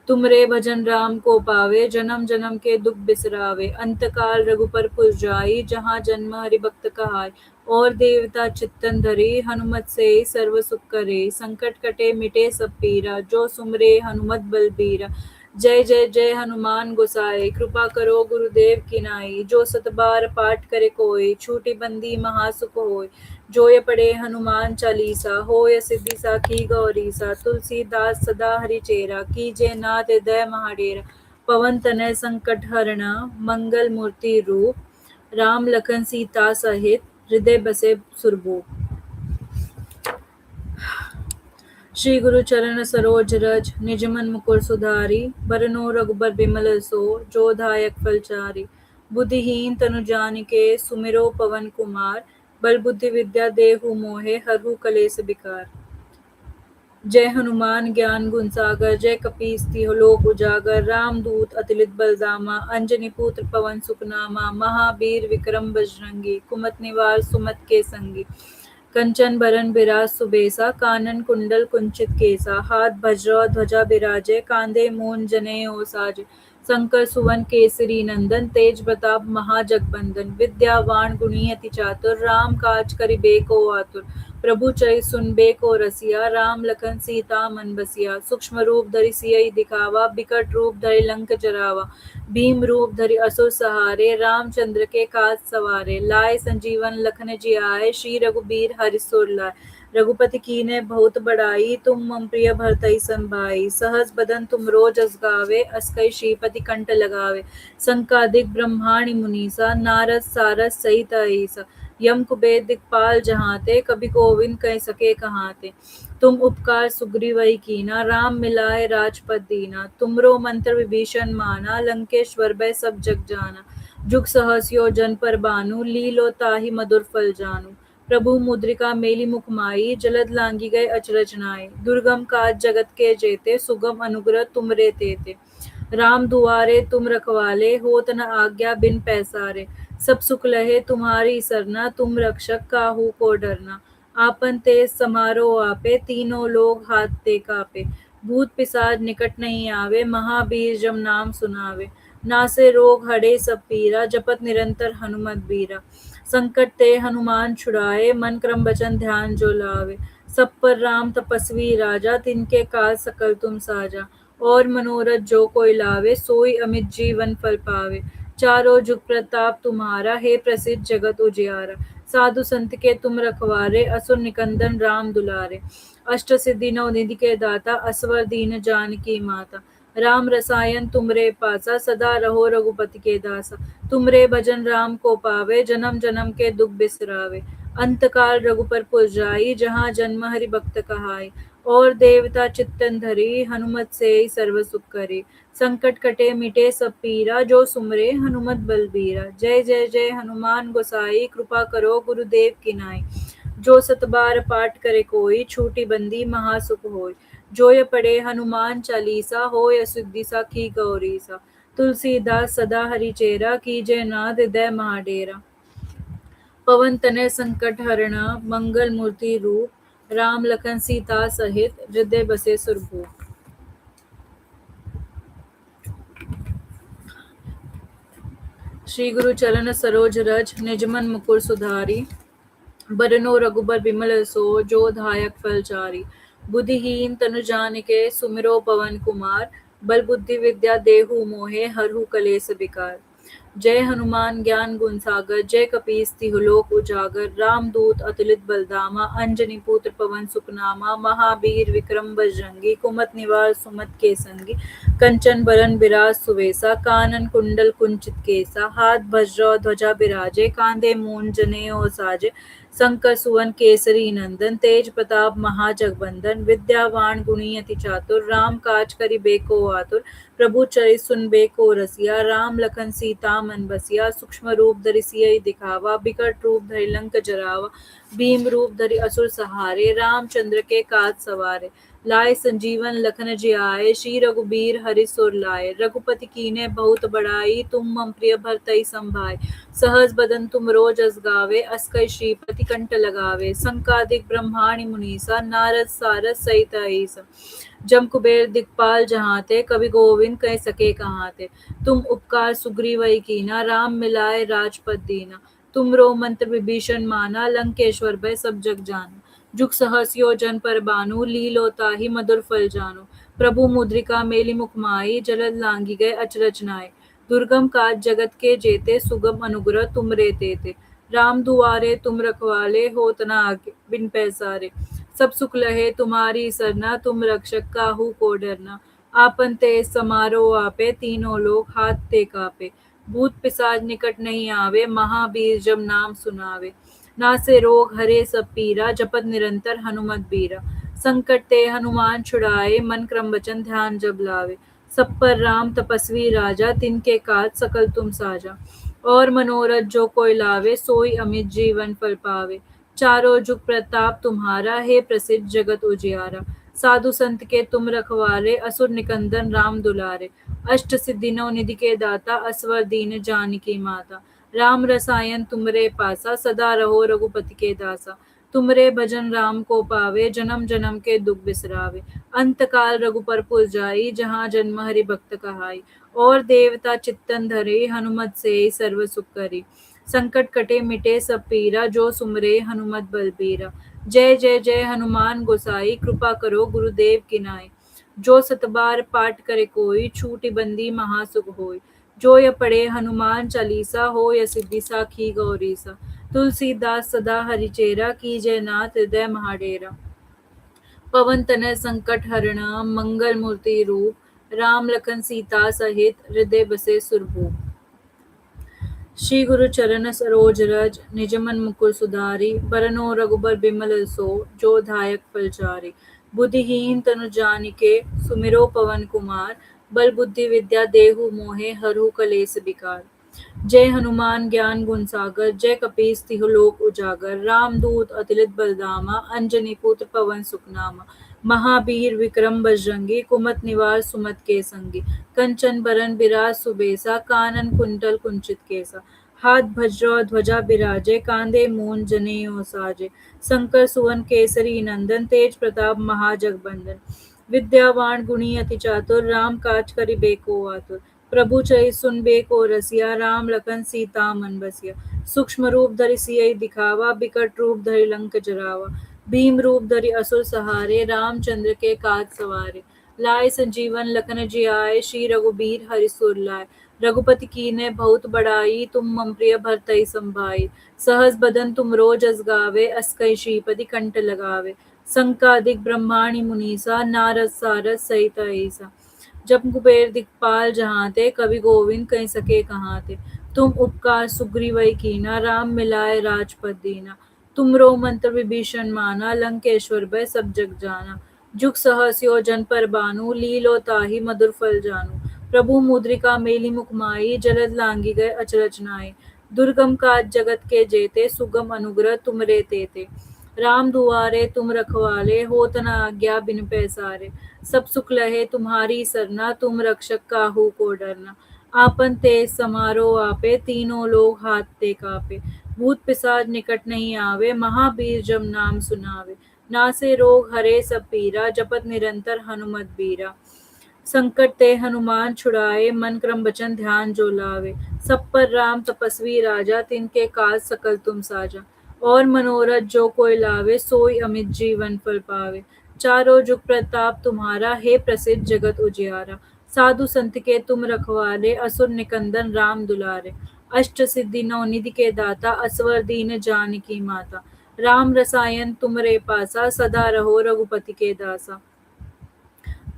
तुमरे भजन राम को पावे जन्म जन्म के दुख बिसरावे। अंत काल रघुपर पुर जाई जहाँ जन्म हरि भक्त कहाई। और देवता चित्तन धरे हनुमत से सर्व सुख करे। संकट कटे मिटे सब पीरा जो सुमरे हनुमत बलबीरा। जय जय जय हनुमान गोसाई कृपा करो गुरुदेव की नाई। जो सत बार पाठ करे कोई छूटी बंदी महासुख होय। जो ये पढ़े हनुमान चालीसा होय सिद्धि साखी गौरीसा। तुलसीदास सदा हरि चेरा कीजे नाथ हृदय महाडेरा। पवन तनय संकट हरणा मंगल मूर्ति रूप। राम लखन सीता सहित हृदय बसे सुरभूप। श्री गुरु चरण सरोज रज निज मन मुकुर सुधारी। बरनो रघुबर बिमल सो जो दायक फलचारी। बुद्धिहीन तनु जानिके सुमिरो पवन कुमार। बल बुद्धि विद्या देहु मोहे हरहु कलेस बिकार। जय हनुमान ज्ञान गुण सागर जय कपीस तिहुँ लोक उजागर। राम दूत अतुलित बलधामा अंजनी पुत्र पवन सुत नामा। महावीर विक्रम बजरंगी कुमति निवार सुमति के संगी। कंचन बरन बिराज सुबेसा कानन कुंडल कुंचित केसा। हाथ वज्र ध्वजा बिराजे कांधे मूंज जनेऊ साजे। शंकर सुवन केसरी नंदन तेज प्रताप महाजगबंदन। विद्यावान गुणी अति चातुर राम काज करिबे को आतुर। प्रभु चरित सुनबे को रसिया राम लखन सीता मन बसिया। सूक्ष्म रूप धरि सियहि दिखावा बिकट रूप धरि लंक जरावा। भीम रूप धरि असुर सहारे रामचंद्र के काज सवारे। लाए संजीवन लखन जियाए श्री रघुबीर हरषि सुर लाए। रघुपति कीन्हे बहुत बड़ाई तुम मम प्रिय भरतहि संभाई। सहस बदन तुम रोज अस गावे अस कहि श्रीपति कंठ लगावे। संकादिक ब्रह्माणि मुनीसा नारद सारद सहित अहीसा। यम कुबेर दिखपाल जहाते कभी गोविंद कह सके कहाते। तुम उपकार सुग्रीवहि कीना राम मिलाए राजपद दीना। तुमरो मंत्र विभीषण माना लंकेश्वर भय सब जग जाना। जुग सहस योजन पर बानु लीलो ताहि मधुर फल जानू। प्रभु मुद्रिका मेली मुख माई जलद लांगी गए अचरज नाई। दुर्गम काज जगत के जेते सुगम अनुग्रह तुमरे तेते। राम दुआरे तुम रखवाले होत न आज्ञा बिन पैसारे। सब सुख लहे तुम्हारी सरना तुम रक्षक काहू को डरना। आपन तेज समारो आपे तीनों लोग हाथ ते कापे। भूत पिशाच निकट नहीं आवे महावीर जब नाम सुनावे। नासे रोग हरे सब पीरा जपत निरंतर हनुमत बीरा। संकट ते हनुमान छुड़ाए मन क्रम वचन ध्यान जो लावे। सब पर राम तपस्वी राजा तिनके काज सकल तुम साजा। और मनोरथ जो कोई लावे सोई अमित जीवन फल पावे। चारों जुग प्रताप तुम्हारा हे प्रसिद्ध जगत उजियारा। साधु संत के तुम रखवारे असुर निकंदन राम दुलारे। अष्ट सिद्धि नौ निधि के दाता असवर दीन जानकी माता। राम रसायन तुमरे पासा सदा रहो रघुपति के दासा। तुमरे भजन राम को पावे जन्म जन्म के दुख बिसरावे। अंत काल रघुपर पुर जाई जहाँ जन्म हरि भक्त कहाई। और देवता चित्तन धरी हनुमत से सर्व सुख करे। संकट कटे मिटे सब पीरा जो सुमरे हनुमत बलबीरा। जय जय जय हनुमान गोसाई कृपा करो गुरुदेव की नाई। जो सत बार पाठ करे कोई छूटी बंदी महासुख होय। जो ये पढ़े हनुमान चालीसा होय सिद्धि साखी गौरीसा। तुलसीदास सदा हरि चेरा कीजे नाथ हृदय महाडेरा। पवन तनय संकट हरणा मंगल मूर्ति रूप। राम लखन सीता सहित हृदय बसे सुरभूप। श्री गुरु चरण सरोज रज निज मन मुकुर सुधारी। बरनो रघुबर बिमल सो जो दायक फलचारी। बुद्धिहीन तनु जानिके सुमिरो पवन कुमार। बल बुद्धि विद्या देहु मोहे हरहु कलेस बिकार। जय हनुमान ज्ञान गुण सागर जय कपीस तिहुँ लोक उजागर। राम दूत अतुलित बलधामा अंजनी पुत्र पवन सुत नामा। महावीर विक्रम बजरंगी कुमति निवार सुमति के संगी। कंचन बरन बिराज सुबेसा कानन कुंडल कुंचित केसा। हाथ वज्र ध्वजा बिराजे कांधे मूंज जनेऊ साजे। शंकर सुवन केसरी नंदन तेज प्रताप महाजगबंदन विद्यावान गुणी अति चातुर राम काज करिबे को आतुर प्रभु चरित सुनबे को रसिया राम लखन सीता मन बसिया सूक्ष्म रूप धरि सियहि दिखावा बिकट रूप धरि लंक जरावा भीम रूप धरि असुर सहारे रामचंद्र के काज सवारे लाए संजीवन लखन जियाए श्री रघुबीर हरि सुर लाए रघुपति कीन्हे बहुत बड़ाई तुम मम प्रिय भरतहि संभाय सहज बदन तुम रोज अस गावे अस कई श्रीपति कंठ लगावे संकादिक ब्रह्माणि मुनीसा नारद सारद सहित अहीसा जम कुबेर दिखपाल जहाते कवि गोविंद कह सके कहाते तुम उपकार सुग्रीवई कीना राम मिलाए राजपद दीना तुमरो मंत्र विभीषण माना लंकेश्वर भय सब जग जाना जुग सहस योजन पर बानु लीलो ताहि मधुर फल जानु प्रभु मुद्रिका मेली मुख माई जलद लांगी गए अचरज नाय दुर्गम काज जगत के जेते सुगम अनुग्रह तुम रे तेते राम दुआरे तुम रखवाले होत न आगे बिन पैसारे सब सुख लहे तुम्हारी सरना तुम रक्षक काहू को डरना आपन ते समारो आपे तीनों लोग हाथ ते कापे भूत पिशाच निकट नहीं आवे महावीर जब नाम सुनावे नासे रोग हरे सब पीरा जपत निरंतर हनुमत बीरा संकट ते हनुमान छुड़ाए मन क्रम वचन ध्यान जब लावे सब पर राम तपस्वी राजा तिनके काज सकल तुम साजा और मनोरथ जो कोई लावे सोई अमित जीवन फल पावे चारों जुग प्रताप तुम्हारा है प्रसिद्ध जगत उजियारा साधु संत के तुम रखवारे असुर निकंदन राम दुलारे अष्ट सिद्धि नौ निधि के दाता असवर दीन जानकी माता राम रसायन तुमरे पासा सदा रहो रघुपति के दासा तुमरे भजन राम को पावे जन्म जन्म के दुख बिसरावे अंत काल रघुपर पुर जाई जहाँ जन्म हरि भक्त कहाई और देवता चित्तन धरे हनुमत से सर्व सुख करी संकट कटे मिटे सब पीरा जो सुमरे हनुमत बलबीरा जय जय जय हनुमान गोसाई कृपा करो गुरुदेव की नाई जो सतबार पाठ करे कोई छूटी बंदी महासुख होय जो ये पढ़े हनुमान चालीसा हो या सिद्धि साखी गौरीसा तुलसीदास सदा हरिचेरा की जय नाथ हृदय महाडेरा पवन तनय संकट हरणा मंगल मूर्ति रूप राम लखन सीता सहित हृदय बसे सुरभूप श्री गुरु चरण सरोज रज निज मन मुकुर सुधारी बरनो रघुबर बिमल सो जो धायक फलचारी बुद्धिहीन तनु जानिके सुमिरो पवन कुमार बल बुद्धि विद्या देहु मोहे हरहु कलेस बिकार जय हनुमान ज्ञान गुण सागर जय कपीस तिहु लोक उजागर रामदूत अतिलित बलदामा अंजनी पुत्र पवन सुखनामा महावीर विक्रम बजरंगी कुमत निवार सुमत के संगी कंचन बरन बिराज सुबेसा कानन कुंडल कुंचित केसा हाथ भज्र ध्वजा बिराजे कांधे मून जनेऊ साजे शंकर सुवन केसरी नंदन तेज प्रताप महाजगबंदन विद्यावान गुणी अति चातुर राम काज करिबे को आतुर प्रभु चरित सुनबे को रसिया राम लखन सीता मन बसिया सूक्ष्म रूप धरि सियहि दिखावा बिकट रूप धरि लंक जरावा भीम रूप धरि असुर सहारे रामचंद्र के काज सवारे लाए संजीवन लखन जियाए श्री रघुबीर हरि सुर लाए रघुपति कीन्हे बहुत बड़ाई तुम मम प्रिय भरतहि संभाई सहस बदन तुम रोज अस गावे अस कहि श्रीपति कंठ लगावे संकादिक ब्रह्माणि मुनीसा नारद सारद सहित अहीसा जब कुबेर दिखपाल जहाते कवि गोविंद कह सके कहाते तुम उपकार सुग्रीवई कीना राम मिलाए राजपद दीना तुमरो मंत्र विभीषण माना लंकेश्वर भय सब जग जाना जुग सहस योजन पर बानु लीलो ताहि मधुर फल जानू प्रभु मुद्रिका मेली मुख माई जलद लांगी गए अचरज नाई दुर्गम काज जगत के जेते सुगम अनुग्रह तुमरे तेते राम दुआरे तुम रखवाले होत न आज्ञा बिन पैसारे सब सुख लहे तुम्हारी सरना तुम रक्षक काहू को डरना आपन तेज समारो आपे तीनों लोग हाथ ते कापे भूत पिशाच निकट नहीं आवे महावीर जब नाम सुनावे नासे रोग हरे सब पीरा जपत निरंतर हनुमत बीरा संकट ते हनुमान छुड़ाए मन क्रम वचन ध्यान जो लावे सब पर राम तपस्वी राजा तिनके काज सकल तुम साजा और मनोरथ जो कोई लावे सोई अमित जीवन फल पावे चारों जुग प्रताप तुम्हारा है प्रसिद्ध जगत उजियारा साधु संत के तुम रखवाले असुर निकंदन राम दुलारे अष्ट सिद्धि नौ निधि के दाता असवर दीन जानकी माता राम रसायन तुमरे पासा सदा रहो रघुपति के दासा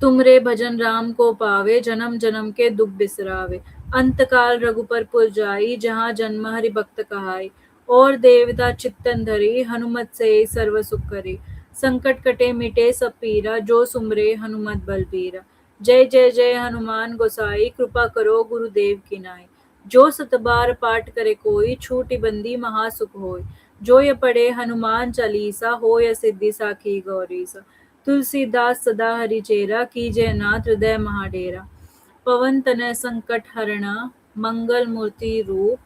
तुमरे भजन राम को पावे जन्म जन्म के दुख बिसरावे अंत काल रघुपर पुर जाई जहाँ जन्म हरि भक्त कहाई और देवता चित्तन धरे, हनुमत से सर्व सुख करे। संकट कटे मिटे सब पीरा, जो सुमरे हनुमत बलबीरा। जय जय जय हनुमान गोसाई, कृपा करो गुरुदेव की नाई। जो सत बार पाठ करे कोई, छूटी बंदी महासुख होय। जो ये पढ़े हनुमान चालीसा, हो या सिद्धि साखी गौरीसा। तुलसीदास सदा हरिचेरा, कीजय नाथ हृदय महाडेरा। पवन तनय संकट हरणा, मंगल मूर्ति रूप।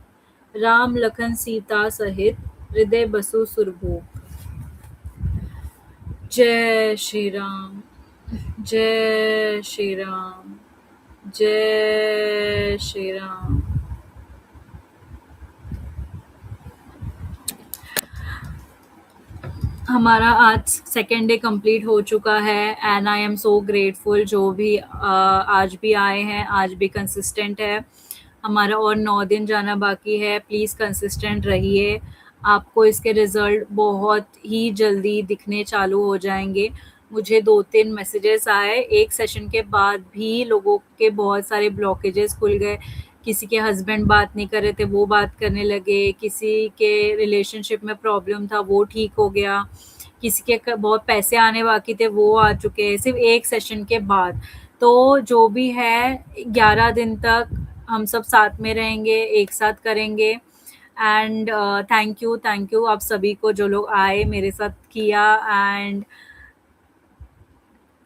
राम लखन सीता सहित, हृदय बसु सुरभूप। जय श्री राम, जय श्री राम, जय श्री राम। हमारा आज सेकेंड डे कंप्लीट हो चुका है and I am so grateful. जो भी आज भी आए हैं, आज भी कंसिस्टेंट है। हमारा और 9 दिन जाना बाकी है। प्लीज़ कंसिस्टेंट रहिए, आपको इसके रिजल्ट बहुत ही जल्दी दिखने चालू हो जाएंगे। मुझे 2-3 मैसेजेस आए एक सेशन के बाद भी, लोगों के बहुत सारे ब्लॉकेजेस खुल गए। किसी के हस्बैंड बात नहीं कर रहे थे, वो बात करने लगे। किसी के रिलेशनशिप में प्रॉब्लम था, वो ठीक हो गया। किसी के बहुत पैसे आने बाकी थे, वो आ चुके हैं सिर्फ एक सेशन के बाद। तो जो भी है 11 दिन तक हम सब साथ में रहेंगे, एक साथ करेंगे। एंड थैंक यू आप सभी को जो लोग आए मेरे साथ किया, एंड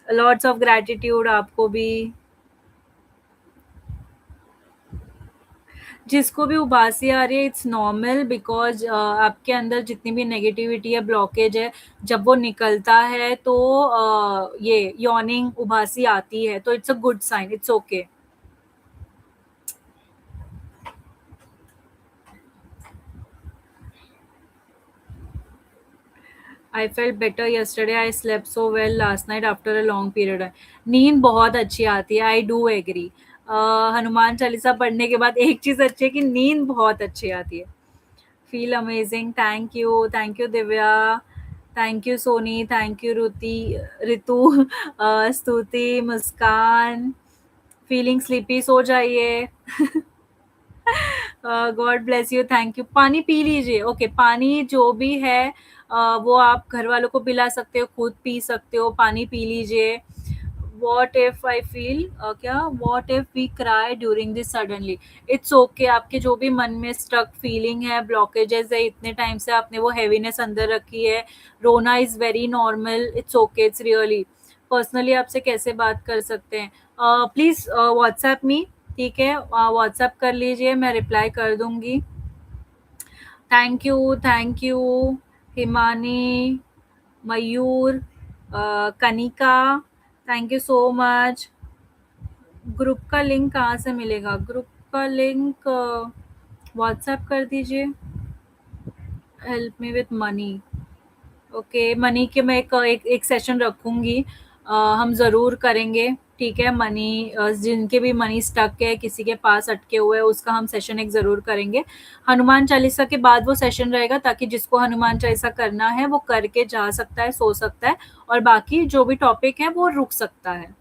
लॉट्स ऑफ ग्रैटिट्यूड आपको भी। जिसको भी उबासी आ रही है, इट्स नॉर्मल, बिकॉज आपके अंदर जितनी भी नेगेटिविटी है, ब्लॉकेज है, जब वो निकलता है तो ये यॉर्निंग उबासी आती है, तो it's a good sign, it's okay. I felt better yesterday, I slept so well last night after a long period। नींद बहुत अच्छी आती है, I do agree. Hanuman Chalisa पढ़ने के बाद एक चीज अच्छी है कि नींद बहुत अच्छी आती है। Feel amazing. Thank you Divya, thank you Soni, thank you Ritu, Stuti, Muskan. Feeling sleepy, सो जाइए। God bless you, thank you. पानी पी लीजिए। ओके, पानी जो भी है वो आप घर वालों को पिला सकते हो, खुद पी सकते हो। पानी पी लीजिए। वॉट इफ आई फील, क्या, what if we cry during this suddenly. It's okay. आपके जो भी मन में स्टक फीलिंग है, ब्लॉकेजेस है, इतने टाइम से आपने वो हैवीनेस अंदर रखी है, रोना is very normal. It's okay, it's really. Personally आपसे कैसे बात कर सकते हैं, प्लीज व्हाट्सएप मी, ठीक है, व्हाट्सएप कर लीजिए, मैं रिप्लाई कर दूंगी। Thank you Himani, Mayur, Kanika, thank you so much. Group का लिंक कहाँ से मिलेगा? ग्रुप का लिंक व्हाट्सएप कर दीजिए। Help me with money. Okay, money के मैं एक सेशन रखूंगी, हम ज़रूर करेंगे, ठीक है। मनी, जिनके भी मनी स्टक है, किसी के पास अटके हुए है, उसका हम सेशन एक ज़रूर करेंगे। हनुमान चालीसा के बाद वो सेशन रहेगा, ताकि जिसको हनुमान चालीसा करना है वो करके जा सकता है, सो सकता है, और बाकी जो भी टॉपिक है वो रुक सकता है।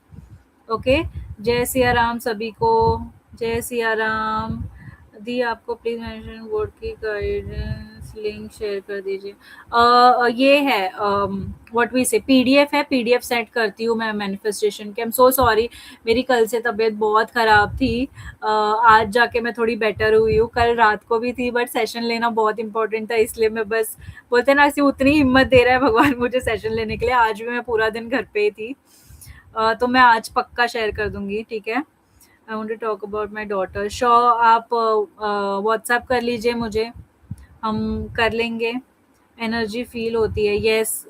ओके, जय सिया राम सभी को, जय सिया राम। दी आपको प्लीज मेंशन बोर्ड की गाइडेंस लिंक शेयर कर दीजिए। ये है व्हाट वी से पीडीएफ है, पीडीएफ सेट करती हूँ मैं मैनिफेस्टेशन के। आई एम सो सॉरी, मेरी कल से तबीयत बहुत खराब थी। आज जाके मैं थोड़ी बेटर हुई हूँ, कल रात को भी थी, बट सेशन लेना बहुत इंपॉर्टेंट था, इसलिए मैं बस, बोलते ना, ऐसी उतनी हिम्मत दे रहा है भगवान मुझे सेशन लेने के लिए। आज भी मैं पूरा दिन घर पे ही थी, तो मैं आज पक्का शेयर कर दूंगी, ठीक है। I want to talk about my daughter. आप व्हाट्सएप कर लीजिए मुझे, हम कर लेंगे। एनर्जी फील होती है, यस,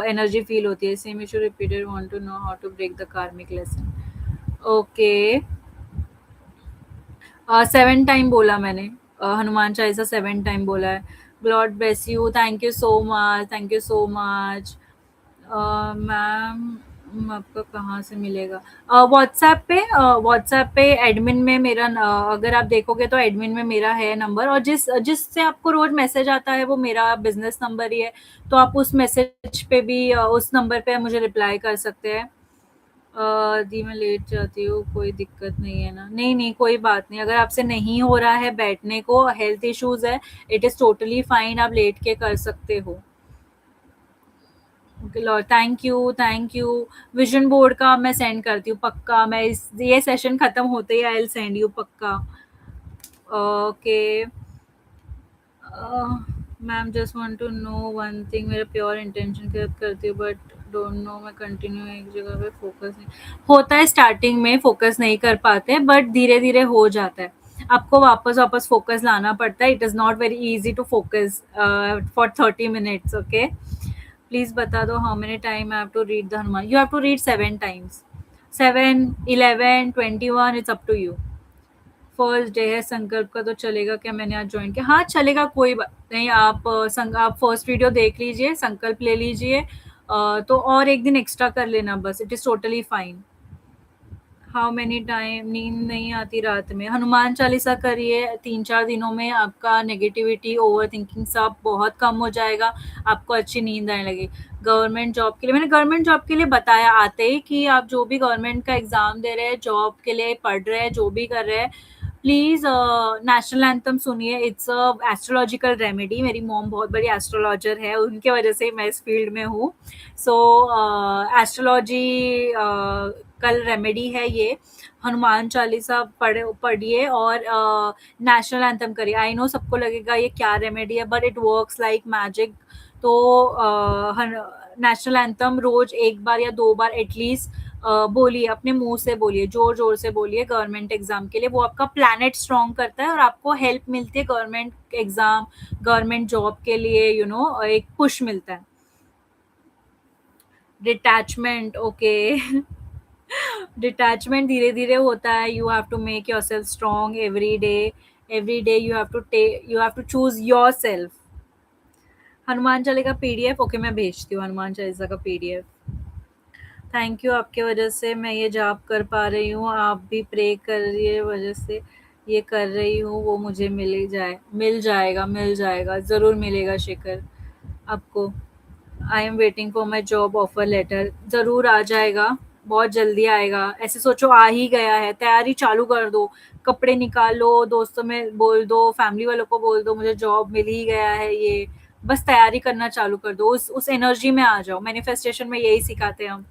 एनर्जी फील होती है। Same issue repeated, want to know how to break the karmic lesson. Okay, 7 time बोला मैंने, हनुमान चालीसा 7 टाइम बोला है। God bless you, thank you so much, thank you so much. Ma'am, आपका कहाँ से मिलेगा? व्हाट्सएप पे एडमिन में मेरा अगर आप देखोगे तो एडमिन में मेरा है नंबर, और जिससे आपको रोज मैसेज आता है वो मेरा बिजनेस नंबर ही है, तो आप उस मैसेज पे भी उस नंबर पे मुझे रिप्लाई कर सकते हैं। दी मैं लेट जाती हूँ, कोई दिक्कत नहीं है ना? नहीं, नहीं, कोई बात नहीं। अगर आपसे नहीं हो रहा है बैठने को, हेल्थ इश्यूज़ है, इट इज़ टोटली फाइन, आप लेट के कर सकते हो। Okay Lord, thank you. Vision board का मैं सेंड करती हूँ पक्का। मैं इस ये सेशन खत्म होते ही आई विल सेंड यू पक्का। Okay. Ma'am just want to know one thing, मेरा प्योर इंटेंशन के साथ करती हूँ बट डोंट नो, मैं कंटिन्यू एक जगह पे फोकस नहीं होता है। स्टार्टिंग में फोकस नहीं कर पाते बट धीरे धीरे हो जाता है। आपको वापस वापस फोकस लाना पड़ता है। It is not very easy to focus for 30 minutes। Okay, please बता दो how many time I have to read the Hanuman. You have to read 7 times। 7, 11, 21, it's up to you. First day है संकल्प का तो चलेगा क्या? मैंने आज ज्वाइन किया। हाँ चलेगा, कोई बात नहीं। आप फर्स्ट वीडियो देख लीजिए, संकल्प ले लीजिए। तो और एक दिन एक्स्ट्रा कर लेना बस, it is totally fine. How many time नींद नहीं आती रात में? हनुमान चालीसा करिए, 3-4 दिनों में आपका नेगेटिविटी, ओवर थिंकिंग सब बहुत कम हो जाएगा। आपको अच्छी नींद आने लगी। गवर्नमेंट जॉब के लिए, मैंने गवर्नमेंट जॉब के लिए बताया आते ही कि आप जो भी गवर्नमेंट का एग्जाम दे रहे हैं, जॉब के लिए पढ़ रहे हैं, जो भी कर रहे हैं, प्लीज नेशनल एंथम सुनिए। It's a astrological remedy. मेरी मॉम बहुत बड़ी एस्ट्रोलॉजर है, उनके वजह से मैं इस फील्ड में हूँ। सो एस्ट्रोलॉजी कल रेमेडी है ये। हनुमान चालीसा पढ़िए और नेशनल एंथम करिए। आई नो सबको लगेगा ये क्या रेमेडी है, but it works like magic. तो नेशनल एंथम रोज 1 बार या 2 बार एटलीस्ट बोलिए, अपने मुंह से बोलिए, जोर जोर से बोलिए गवर्नमेंट एग्जाम के लिए। वो आपका प्लैनेट स्ट्रॉन्ग करता है और आपको हेल्प मिलती है गवर्नमेंट एग्जाम, गवर्नमेंट जॉब के लिए। एक पुश मिलता है। Detachment, okay. डिटैचमेंट धीरे धीरे होता है। You have to make yourself strong every day you have to choose yourself. Hanuman Chalisa का पीडीएफ, ओके मैं भेजती हूँ हनुमान चालीसा का पीडीएफ। थैंक यू, आपके वजह से मैं ये जॉब कर पा रही हूँ। आप भी प्रे करिए, वजह से ये कर रही हूँ, वो मुझे मिल जाएगा, ज़रूर मिलेगा शिखर आपको। I am waiting for my job offer letter, ज़रूर आ जाएगा, बहुत जल्दी आएगा। ऐसे सोचो आ ही गया है, तैयारी चालू कर दो। कपड़े निकालो, दोस्तों में बोल दो, फैमिली वालों को बोल दो मुझे जॉब मिल ही गया है। ये बस तैयारी करना चालू कर दो, उस एनर्जी में आ जाओ। मैनिफेस्टेशन में यही सिखाते हैं हम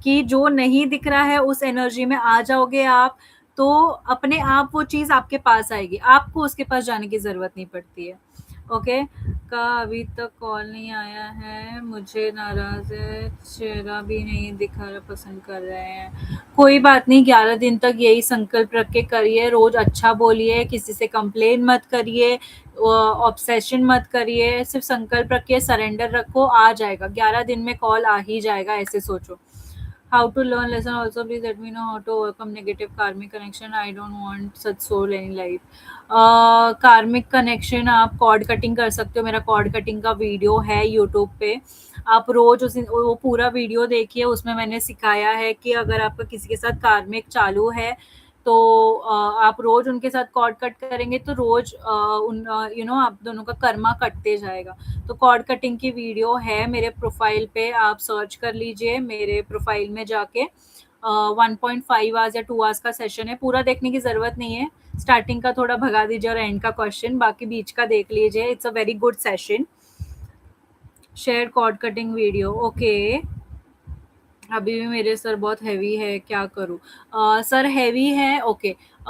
कि जो नहीं दिख रहा है उस एनर्जी में आ जाओगे आप, तो अपने आप वो चीज़ आपके पास आएगी। आपको उसके पास जाने की ज़रूरत नहीं पड़ती है। ओके, का अभी तक कॉल नहीं आया है, मुझे नाराज़ है, चेहरा भी नहीं दिखाना पसंद कर रहे हैं। कोई बात नहीं, 11 दिन तक यही संकल्प रख के करिए। रोज़ अच्छा बोलिए, किसी से कंप्लेन मत करिए, ऑब्सेशन मत करिए, सिर्फ संकल्प रखिए, सरेंडर रखो, आ जाएगा। 11 दिन में कॉल आ ही जाएगा, ऐसे सोचो। How to learn lesson also, please let me know how to overcome negative karmic connection. I don't want such soul in life. Karmic connection आप कॉर्ड कटिंग कर सकते हो। मेरा कॉर्ड कटिंग का वीडियो है यूट्यूब पे, आप रोज वो पूरा वीडियो देखिए। उसमें मैंने सिखाया है कि अगर आपका किसी के साथ कार्मिक चालू है तो आप रोज उनके साथ कॉर्ड कट करेंगे तो रोज आप दोनों का कर्मा कटते जाएगा। तो कॉर्ड कटिंग की वीडियो है मेरे प्रोफाइल पे, आप सर्च कर लीजिए मेरे प्रोफाइल में जाके। 1.5 आवर्स या 2 आवर्स का सेशन है, पूरा देखने की ज़रूरत नहीं है। स्टार्टिंग का थोड़ा भगा दीजिए और एंड का क्वेश्चन, बाकी बीच का देख लीजिए। It's a very good session. Share cord cutting video, okay. अभी भी मेरे सर बहुत हैवी है, क्या करूँ? सर हैवी है, ओके।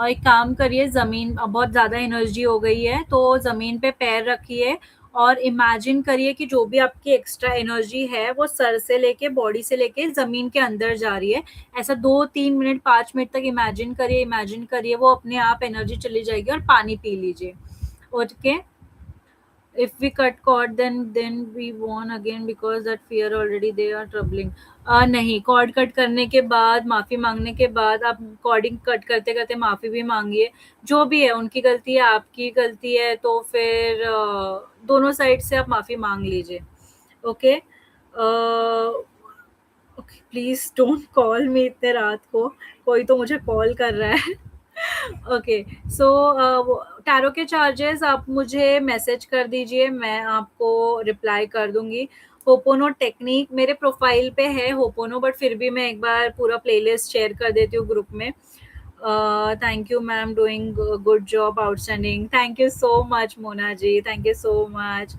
एक काम करिए, ज़मीन बहुत ज़्यादा एनर्जी हो गई है तो ज़मीन पे पैर रखिए और इमेजिन करिए कि जो भी आपकी एक्स्ट्रा एनर्जी है वो सर से लेके, बॉडी से लेके ज़मीन के अंदर जा रही है। ऐसा 2-3 मिनट 5 मिनट तक इमेजिन करिए, वो अपने आप एनर्जी चली जाएगी। और पानी पी लीजिए, okay. If we cut cord, then we won again because that fear already they are troubling. नहीं, कॉर्ड कट करने के बाद, माफ़ी मांगने के बाद, आप कॉर्डिंग कट करते करते माफ़ी भी मांगिए। जो भी है, उनकी गलती है, आपकी गलती है, तो फिर दोनों साइड से आप माफ़ी मांग लीजिए, okay. Okay, please don't call मी इतने रात को, कोई तो मुझे कॉल कर रहा है। ओके, सो टैरो के चार्जेस आप मुझे मैसेज कर दीजिए, मैं आपको रिप्लाई कर दूंगी। होपोनो टेक्निक मेरे प्रोफाइल पे है होपोनो, बट फिर भी मैं एक बार पूरा प्लेलिस्ट शेयर कर देती हूँ ग्रुप में। Thank you ma'am, doing good job, outstanding. Thank you so much Mona ji, thank you so much.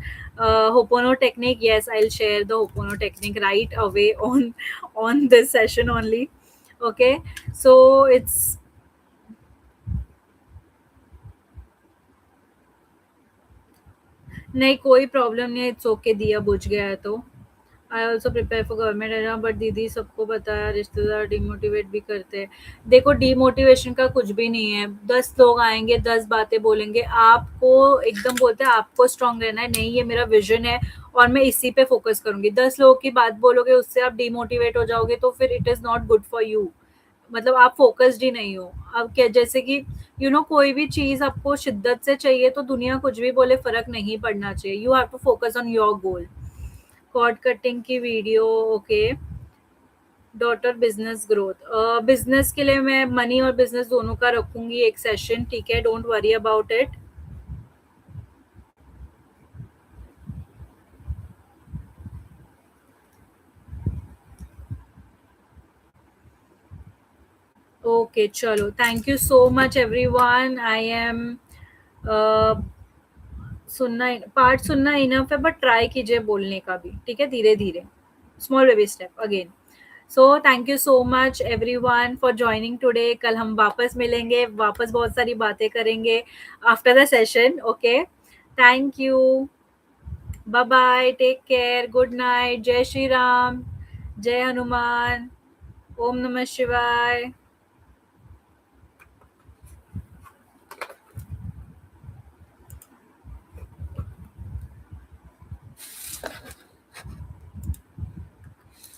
होपोनो technique, yes, I'll share the hopono technique right away on this session only. Okay, so it's नहीं, कोई problem नहीं है, it's okay, दिया बुझ गया है तो। I also prepare for government exam, but दीदी सबको बताया, रिश्तेदार डिमोटिवेट भी करते हैं। देखो, डिमोटिवेशन का कुछ भी नहीं है। 10 लोग आएंगे, 10 बातें बोलेंगे, आपको एकदम बोलते हैं आपको स्ट्रांग रहना है, नहीं ये मेरा विजन है और मैं इसी पे फोकस करूंगी। 10 लोगों की बात बोलोगे, उससे आप डिमोटिवेट हो जाओगे, तो फिर it is not good for you. मतलब आप फोकस्ड ही नहीं हो। अब क्या, जैसे कि कोई भी चीज आपको शिद्दत से चाहिए, तो दुनिया कुछ भी बोले फर्क नहीं पड़ना चाहिए। You have to focus on your goal. Cord cutting की video, okay. Daughter business growth, business के लिए मैं मनी और बिजनेस दोनों का रखूंगी एक सेशन, ठीक है, don't worry about it. Okay, चलो, thank you so much everyone. I am सुनना, पार्ट सुनना इनफ है, बट ट्राई कीजिए बोलने का भी, ठीक है, धीरे धीरे, small baby step again. So thank you so much everyone for joining today. कल हम वापस मिलेंगे, वापस बहुत सारी बातें करेंगे after the session, okay. Thank you, bye bye, take care, good night, जय श्री राम, जय हनुमान, ओम नमः शिवाय।